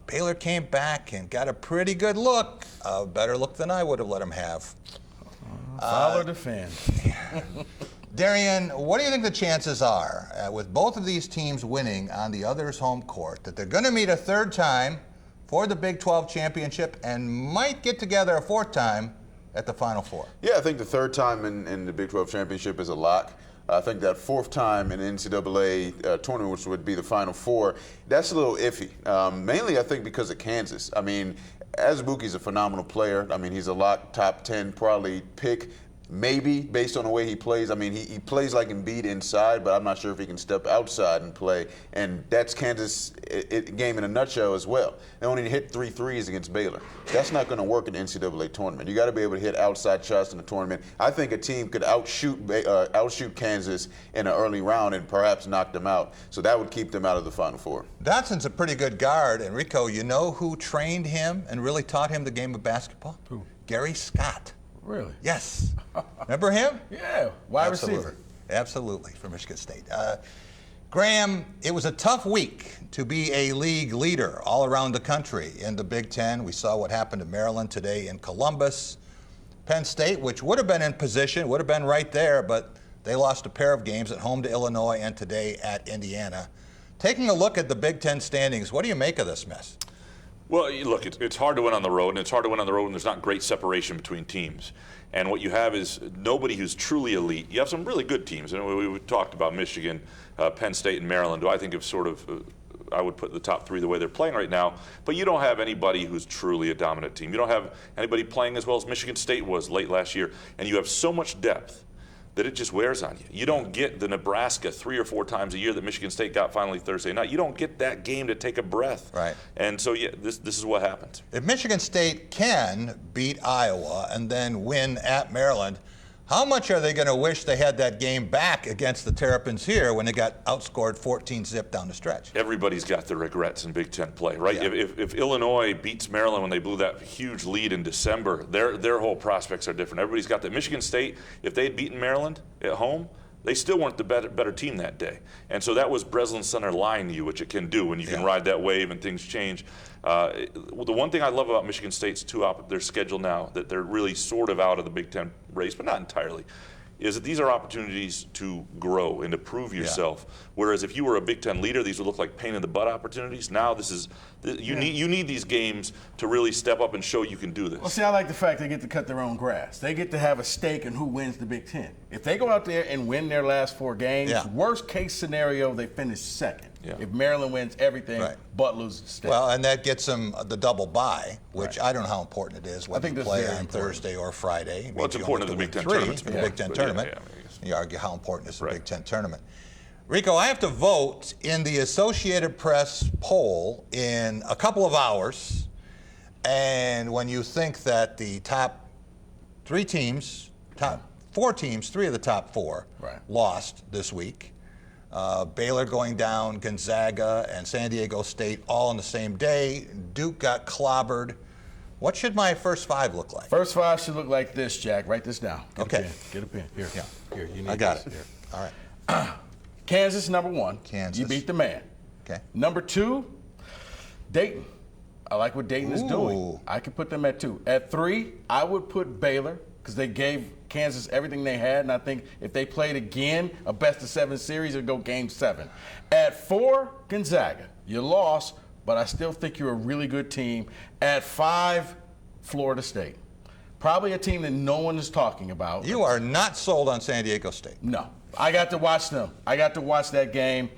Baylor came back and got a pretty good look, a better look than I would have let him have. Foul or defend? Darian, what do you think the chances are, with both of these teams winning on the other's home court, that they're going to meet a third time for the Big 12 championship and might get together a fourth time at the Final Four? Yeah, I think the third time in the Big 12 championship is a lock. I think that fourth time in the NCAA tournament, which would be the Final Four, that's a little iffy. Mainly, I think, because of Kansas. I mean, Azubuike's a phenomenal player. I mean, he's a lock top 10 probably pick. Maybe, based on the way he plays. I mean, he plays like Embiid inside, but I'm not sure if he can step outside and play. And that's Kansas' game in a nutshell as well. They only hit 3 threes against Baylor. That's not going to work in the NCAA tournament. You got to be able to hit outside shots in the tournament. I think a team could outshoot Kansas in an early round and perhaps knock them out. So that would keep them out of the Final Four. Dotson's a pretty good guard. And Rico, you know who trained him and really taught him the game of basketball? Who? Gary Scott. Really? Yes. Remember him? Yeah, wide receiver. Absolutely, for Michigan State. Graham, it was a tough week to be a league leader all around the country in the Big Ten. We saw what happened to Maryland today in Columbus. Penn State, which would have been in position, would have been right there, but they lost a pair of games at home to Illinois and today at Indiana. Taking a look at the Big Ten standings, what do you make of this mess? Well, look, it's hard to win on the road, and it's hard to win on the road when there's not great separation between teams. And what you have is nobody who's truly elite. You have some really good teams, and we talked about Michigan, Penn State, and Maryland, who I think have sort of, I would put the top three the way they're playing right now. But you don't have anybody who's truly a dominant team. You don't have anybody playing as well as Michigan State was late last year. And you have so much depth that it just wears on you. You don't get the Nebraska 3 or 4 times a year that Michigan State got finally Thursday night. You don't get that game to take a breath. Right. And so, yeah, this is what happens. If Michigan State can beat Iowa and then win at Maryland, how much are they going to wish they had that game back against the Terrapins here when they got outscored 14-zip down the stretch? Everybody's got their regrets in Big Ten play, right? Yeah. If Illinois beats Maryland when they blew that huge lead in December, their whole prospects are different. Everybody's got that. Michigan State, if they had beaten Maryland at home, they still weren't the better team that day. And so that was Breslin Center lying to you, which it can do when you can ride that wave and things change. The one thing I love about Michigan State's their schedule now, that they're really sort of out of the Big Ten race, but not entirely, is that these are opportunities to grow and to prove yourself. Whereas if you were a Big Ten leader, these would look like pain in the butt opportunities. Now you need these games to really step up and show you can do this. Well, see, I like the fact they get to cut their own grass. They get to have a stake in who wins the Big Ten. If they go out there and win their last 4 games, worst case scenario, they finish second. Yeah. If Maryland wins everything, but loses the state. Well, and that gets them the double bye, which I don't know how important it is, whether you play on Thursday or Friday. Well, it's important in the Big Ten tournament. The Big Ten tournament. You argue how important is the Big Ten tournament. Rico, I have to vote in the Associated Press poll in a couple of hours. And when you think that the top 4 teams, 3 of the top 4 lost this week, Baylor going down, Gonzaga, and San Diego State all on the same day. Duke got clobbered. What should my first 5 look like? First 5 should look like this, Jack. Write this down. Get a pen. Here. Here, you need I got this. it. Here. All right. Kansas, number 1. Kansas. You beat the man. Okay. Number 2, Dayton. I like what Dayton is doing. I could put them at 2. At 3, I would put Baylor, because they gave Kansas everything they had, and I think if they played again a best-of-7 series, it would go Game 7. At 4, Gonzaga. You lost, but I still think you're a really good team. At 5, Florida State. Probably a team that no one is talking about. You are not sold on San Diego State. No. I got to watch them. I got to watch that game.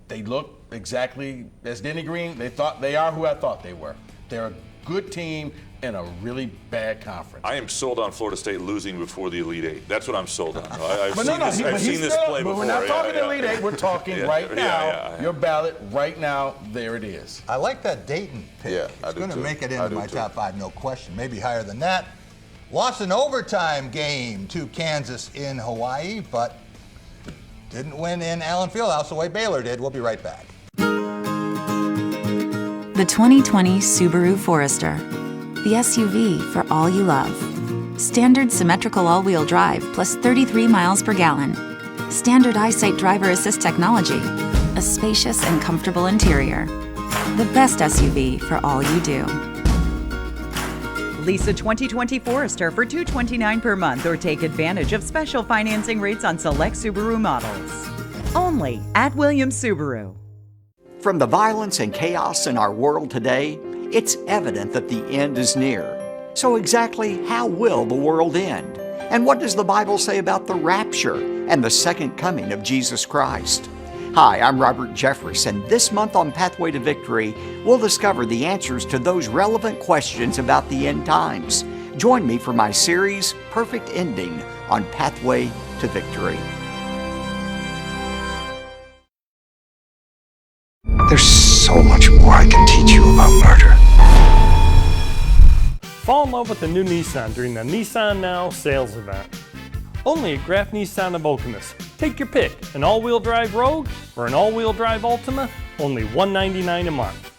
They look exactly as Denny Green. They are who I thought they were. They're a good team in a really bad conference. I am sold on Florida State losing before the Elite 8. That's what I'm sold on. I've I've seen this play before. But we're not talking Elite 8. We're talking right now. Your ballot right now, there it is. I like that Dayton pick. Yeah, it's going to make it into my top 5, no question. Maybe higher than that. Lost an overtime game to Kansas in Hawaii, but didn't win in Allen Fieldhouse the way Baylor did. We'll be right back. The 2020 Subaru Forester. The SUV for all you love. Standard symmetrical all-wheel drive plus 33 miles per gallon. Standard EyeSight driver assist technology. A spacious and comfortable interior. The best SUV for all you do. Lease a 2020 Forester for $229 per month or take advantage of special financing rates on select Subaru models. Only at Williams Subaru. From the violence and chaos in our world today, it's evident that the end is near. So exactly how will the world end? And what does the Bible say about the rapture and the second coming of Jesus Christ? Hi, I'm Robert Jeffress, and this month on Pathway to Victory, we'll discover the answers to those relevant questions about the end times. Join me for my series, Perfect Ending, on Pathway to Victory. There's so much more I can teach you about murder. Fall in love with the new Nissan during the Nissan Now sales event. Only at Graf Nissan of Okemos. Take your pick, an all-wheel drive Rogue or an all-wheel drive Altima, only $199 a month.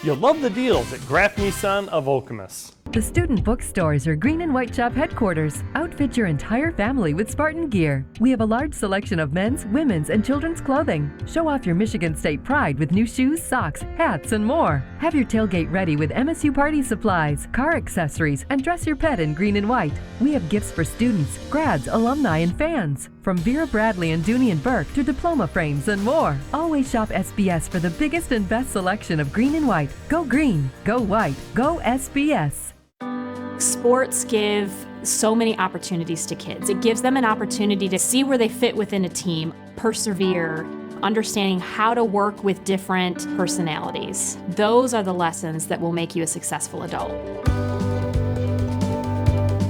You'll love the deals at Graf Nissan of Okemos. The student bookstores are Green and White Shop headquarters. Outfit your entire family with Spartan gear. We have a large selection of men's, women's, and children's clothing. Show off your Michigan State pride with new shoes, socks, hats, and more. Have your tailgate ready with MSU party supplies, car accessories, and dress your pet in green and white. We have gifts for students, grads, alumni, and fans. For From Vera Bradley and Dooney and Burke to diploma frames and more. Always shop SBS for the biggest and best selection of green and white. Go green, go white, go SBS. Sports give so many opportunities to kids. It gives them an opportunity to see where they fit within a team, persevere, understanding how to work with different personalities. Those are the lessons that will make you a successful adult.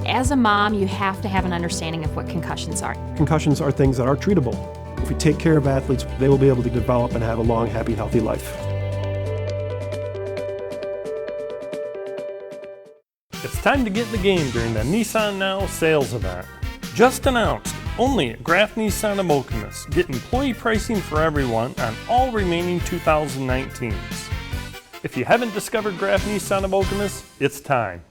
As a mom, you have to have an understanding of what concussions are. Concussions are things that are treatable. If we take care of athletes, they will be able to develop and have a long, happy, healthy life. It's time to get in the game during the Nissan Now sales event. Just announced, only at Graf Nissan of Okemos. Get employee pricing for everyone on all remaining 2019s. If you haven't discovered Graf Nissan of Okemos, it's time.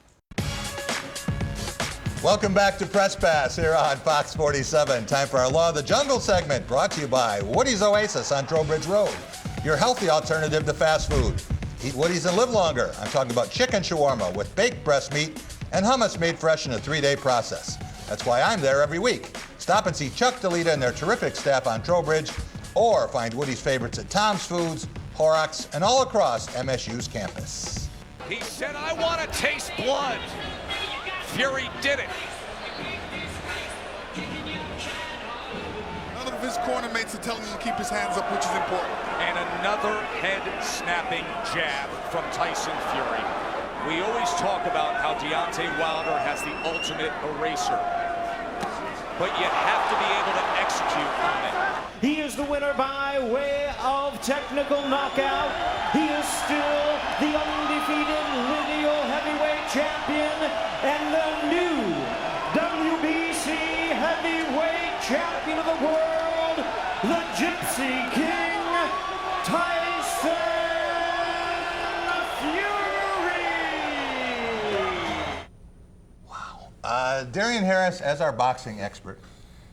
Welcome back to Press Pass here on Fox 47. Time for our Law of the Jungle segment, brought to you by Woody's Oasis on Trowbridge Road, your healthy alternative to fast food. Eat Woody's and live longer. I'm talking about chicken shawarma with baked breast meat and hummus made fresh in a 3-day process. That's why I'm there every week. Stop and see Chuck DeLita and their terrific staff on Trowbridge, or find Woody's favorites at Tom's Foods, Horrocks, and all across MSU's campus. He said, I want to taste blood. Fury did it. None of his corner mates are telling him to keep his hands up, which is important. And another head-snapping jab from Tyson Fury. We always talk about how Deontay Wilder has the ultimate eraser, but you have to be able to execute on it. He is the winner by way of technical knockout. He is still the undefeated lineal heavyweight champion and the new WBC heavyweight champion of the world, the Gypsy King, Tyson Fury. Darian Harris, as our boxing expert,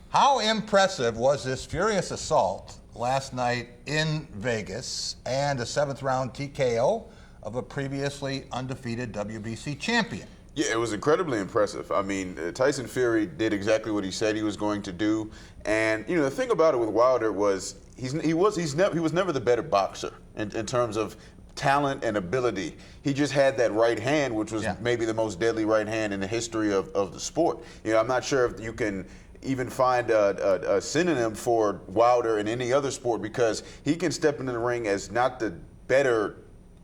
how impressive was this furious assault last night in Vegas and a 7th round TKO of a previously undefeated WBC champion? Yeah, it was incredibly impressive. I mean, Tyson Fury did exactly what he said he was going to do. And, you know, the thing about it with Wilder was he was never the better boxer in terms of talent and ability. He just had that right hand, which was maybe the most deadly right hand in the history of the sport. You know, I'm not sure if you can even find a synonym for Wilder in any other sport, because he can step into the ring as not the better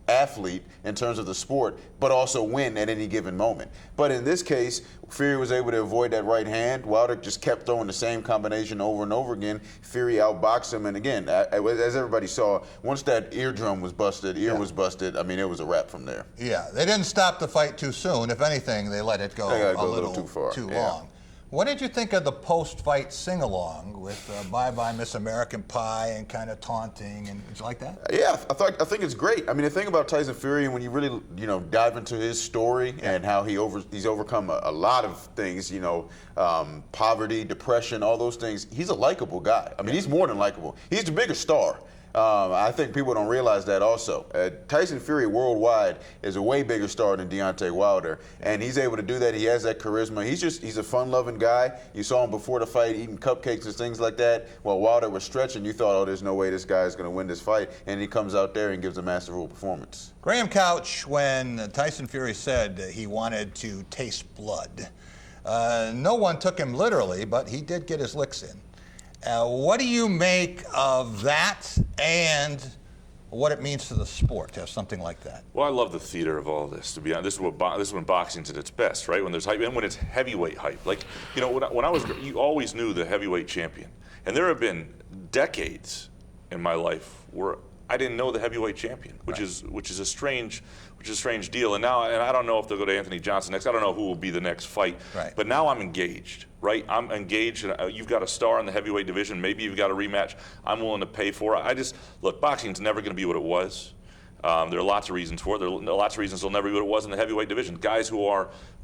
athlete in terms of the sport, but also win at any given moment. But in this case, Fury was able to avoid that right hand. Wilder just kept throwing the same combination over and over again. Fury outboxed him, and again, as everybody saw, once that eardrum was busted, was busted, I mean, it was a wrap from there. Yeah, they didn't stop the fight too soon. If anything, they let it go, a little too far, too long. What did you think of the post-fight sing-along with "Bye Bye Miss American Pie" and kind of taunting? And did you like that? Yeah, I think it's great. I mean, the thing about Tyson Fury, when you really dive into his story and how he's overcome a lot of things, poverty, depression, all those things. He's a likable guy. I mean, he's more than likable. He's the bigger star. I think people don't realize that also. Tyson Fury worldwide is a way bigger star than Deontay Wilder, and he's able to do that. He has that charisma. He's a fun-loving guy. You saw him before the fight eating cupcakes and things like that. While Wilder was stretching, you thought, oh, there's no way this guy is going to win this fight, and he comes out there and gives a masterful performance. Graham Couch, when Tyson Fury said he wanted to taste blood, no one took him literally, but he did get his licks in. What do you make of that, and what it means to the sport to have something like that? Well, I love the theater of all this, to be honest. This is when boxing's at its best, right? When there's hype, and when it's heavyweight hype. Like, when I was, you always knew the heavyweight champion. And there have been decades in my life where I didn't know the heavyweight champion, which is a strange deal. And now, I don't know if they'll go to Anthony Johnson next. I don't know who will be the next fight. Right. But now I'm engaged, right? I'm engaged. You've got a star in the heavyweight division. Maybe you've got a rematch. I'm willing to pay for it. Look, boxing's never going to be what it was. There are lots of reasons for it. There are lots of reasons it'll never be what it was in the heavyweight division. Guys who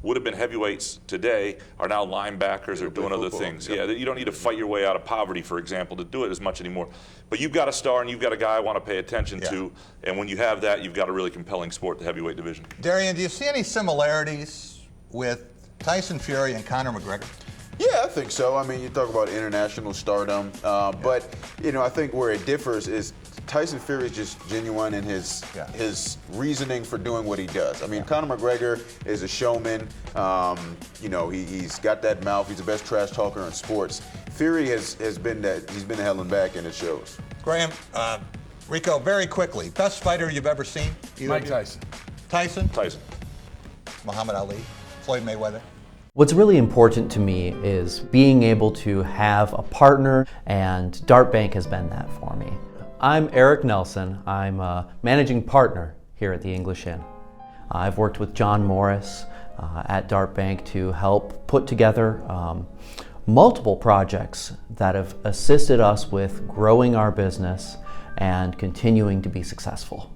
would have been heavyweights today are now linebackers or doing other things. Yep. Yeah, you don't need to fight your way out of poverty, for example, to do it as much anymore. But you've got a star and you've got a guy I want to pay attention to, and when you have that, you've got a really compelling sport, the heavyweight division. Darian, do you see any similarities with Tyson Fury and Conor McGregor? Yeah, I think so. I mean, you talk about international stardom, but I think where it differs is Tyson Fury is just genuine in his reasoning for doing what he does. I mean, Conor McGregor is a showman. He's got that mouth. He's the best trash talker in sports. Fury has been that. He's been held back, and it shows. Graham, Rico, very quickly, best fighter you've ever seen? Mike Tyson. Tyson? Tyson. Muhammad Ali. Floyd Mayweather. What's really important to me is being able to have a partner, and Dart Bank has been that for me. I'm Eric Nelson. I'm a managing partner here at the English Inn. I've worked with John Morris at Dart Bank to help put together multiple projects that have assisted us with growing our business and continuing to be successful.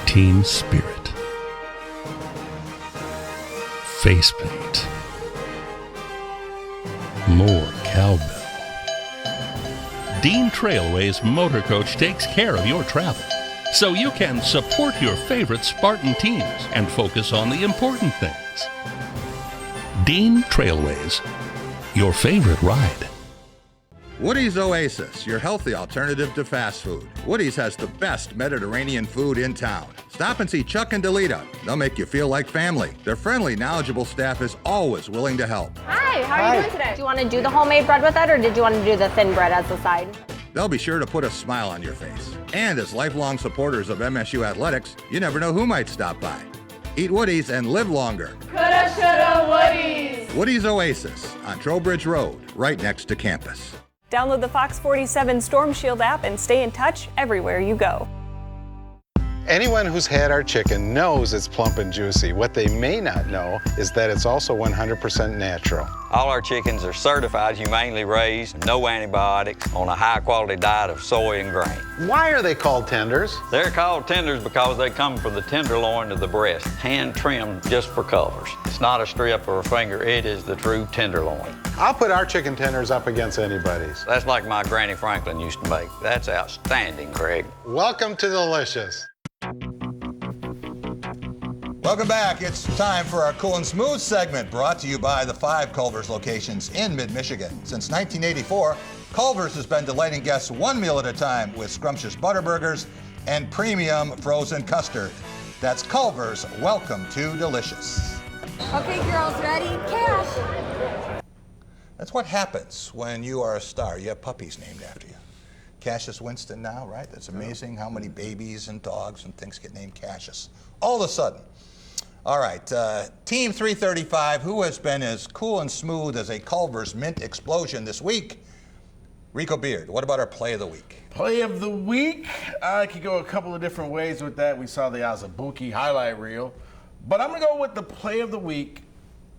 Team spirit, face paint, more cowbell. Dean Trailway's motor coach takes care of your travel, so you can support your favorite Spartan teams and focus on the important things. Dean Trailways, your favorite ride. Woody's Oasis, your healthy alternative to fast food. Woody's has the best Mediterranean food in town. Stop and see Chuck and Delita. They'll make you feel like family. Their friendly, knowledgeable staff is always willing to help. Hi, how are you doing today? Do you want to do the homemade bread with it, or did you want to do the thin bread as a side? They'll be sure to put a smile on your face. And as lifelong supporters of MSU athletics, you never know who might stop by. Eat Woody's and live longer. Coulda, shoulda, Woody's. Woody's Oasis on Trowbridge Road, right next to campus. Download the Fox 47 Storm Shield app and stay in touch everywhere you go. Anyone who's had our chicken knows it's plump and juicy. What they may not know is that it's also 100% natural. All our chickens are certified, humanely raised, no antibiotics, on a high-quality diet of soy and grain. Why are they called tenders? They're called tenders because they come from the tenderloin of the breast, hand-trimmed just for colors. It's not a strip or a finger, it is the true tenderloin. I'll put our chicken tenders up against anybody's. That's like my Granny Franklin used to make. That's outstanding, Craig. Welcome to Delicious. Welcome back. It's time for our Cool and Smooth segment, brought to you by the 5 Culver's locations in mid-Michigan. Since 1984, Culver's has been delighting guests one meal at a time with scrumptious Butterburgers and premium frozen custard. That's Culver's. Welcome to Delicious. Okay, girls, ready? Cash. That's what happens when you are a star. You have puppies named after you. Cassius Winston now, right? That's amazing how many babies and dogs and things get named Cassius all of a sudden. All right, Team 335, who has been as cool and smooth as a Culver's mint explosion this week? Rico Beard, what about our play of the week? Play of the week? I could go a couple of different ways with that. We saw the Azabuki highlight reel. But I'm going to go with the play of the week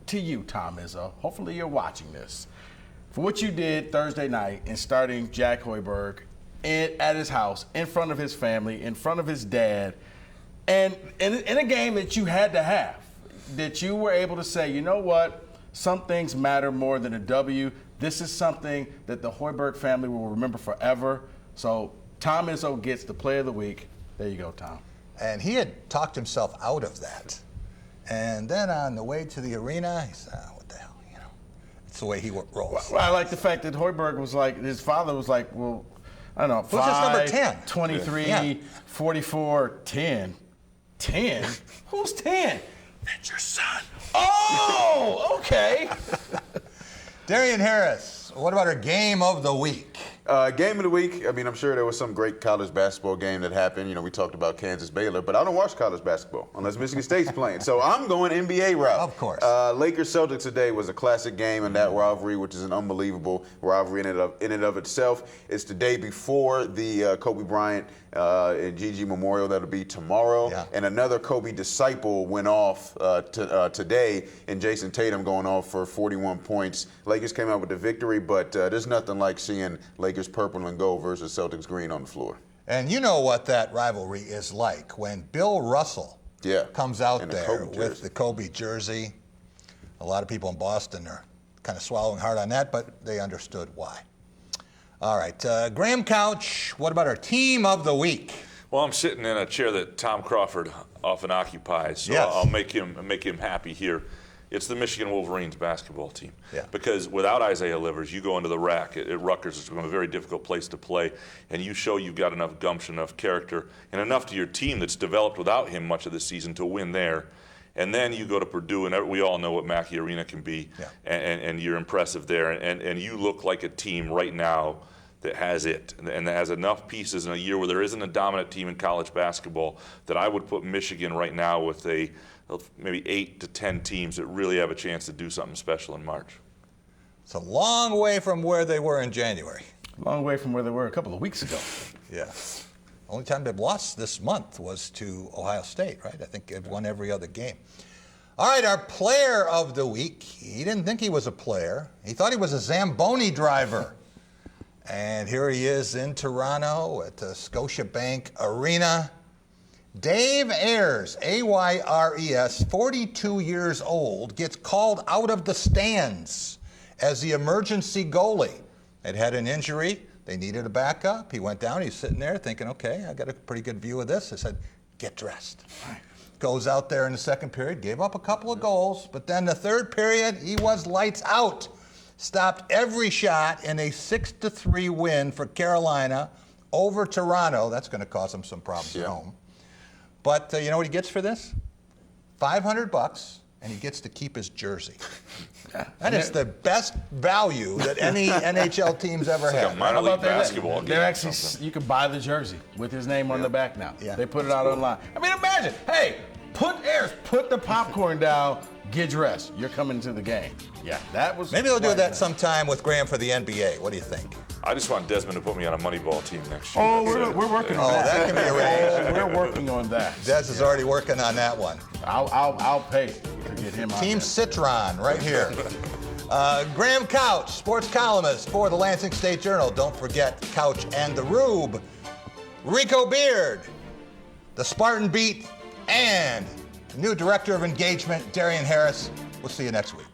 to you, Tom Izzo. Hopefully you're watching this. For what you did Thursday night in starting Jack Hoiberg at his house, in front of his family, in front of his dad, and in a game that you had to have, that you were able to say, you know what, some things matter more than a W. This is something that the Hoiberg family will remember forever. So Tom Izzo gets the play of the week. There you go, Tom. And he had talked himself out of that. And then on the way to the arena, he said, oh, what the hell, you know. It's the way he rolls. Well, I like the fact that Hoiberg was like, his father was like, well, I don't know, Who's his number 10? 23, 44, 10. 10? Who's 10? That's your son. Oh, okay. Darian Harris, what about our game of the week? Game of the week, I mean, I'm sure there was some great college basketball game that happened. You know, we talked about Kansas Baylor, but I don't watch college basketball unless Michigan State's playing. So I'm going NBA route. Of course. Lakers Celtics today was a classic game in that rivalry, which is an unbelievable rivalry in and of itself. It's the day before the Kobe Bryant and Gigi Memorial. That'll be tomorrow. Yeah. And another Kobe disciple went off today, and Jason Tatum going off for 41 points. Lakers came out with the victory, but there's nothing like seeing Lakers purple and gold versus Celtics green on the floor. And you know what that rivalry is like when Bill Russell comes out there with the Kobe jersey. A lot of people in Boston are kind of swallowing hard on that, but they understood why. All right, Graham Couch, what about our team of the week? Well, I'm sitting in a chair that Tom Crawford often occupies, so Yes. I'll make him happy here. It's the Michigan Wolverines basketball team. Yeah. Because without Isaiah Livers, you go into the rack at Rutgers. It's a very difficult place to play, and you show you've got enough gumption, enough character, and enough to your team that's developed without him much of the season to win there. And then you go to Purdue, and we all know what Mackey Arena can be, and you're impressive there. And you look like a team right now that has it, and that has enough pieces in a year where there isn't a dominant team in college basketball, that I would put Michigan right now with maybe 8 to 10 teams that really have a chance to do something special in March. It's a long way from where they were in January. A long way from where they were a couple of weeks ago. Yeah. Only time they've lost this month was to Ohio State, right? I think they've won every other game. All right, our player of the week. He didn't think he was a player. He thought he was a Zamboni driver. And here he is in Toronto at the Scotiabank Arena. Dave Ayres, A-Y-R-E-S, 42 years old, gets called out of the stands as the emergency goalie. Had an injury. They needed a backup. He went down. He's sitting there thinking, okay, I got a pretty good view of this. I said, get dressed. Goes out there in the second period, gave up a couple of goals, but then the third period, he was lights out. Stopped every shot in a 6-3 win for Carolina over Toronto. That's going to cause him some problems at home. But you know what he gets for this? $500, and he gets to keep his jersey. That is the best value that any NHL team's ever had. Like a minor league basketball game. They're actually, you can buy the jersey with his name on the back now. They put it out online. I mean, imagine, hey, put the popcorn down, get dressed. You're coming to the game. Yeah, that was. Maybe they'll do that sometime with Graham for the NBA. What do you think? I just want Desmond to put me on a Moneyball team next year. Oh, we're working on that. That can be arranged. We're working on that. Des is already working on that one. I'll pay to get him on. Team Citron right here. Graham Couch, sports columnist for the Lansing State Journal. Don't forget Couch and the Rube. Rico Beard, the Spartan Beat, and new director of engagement, Darian Harris. We'll see you next week.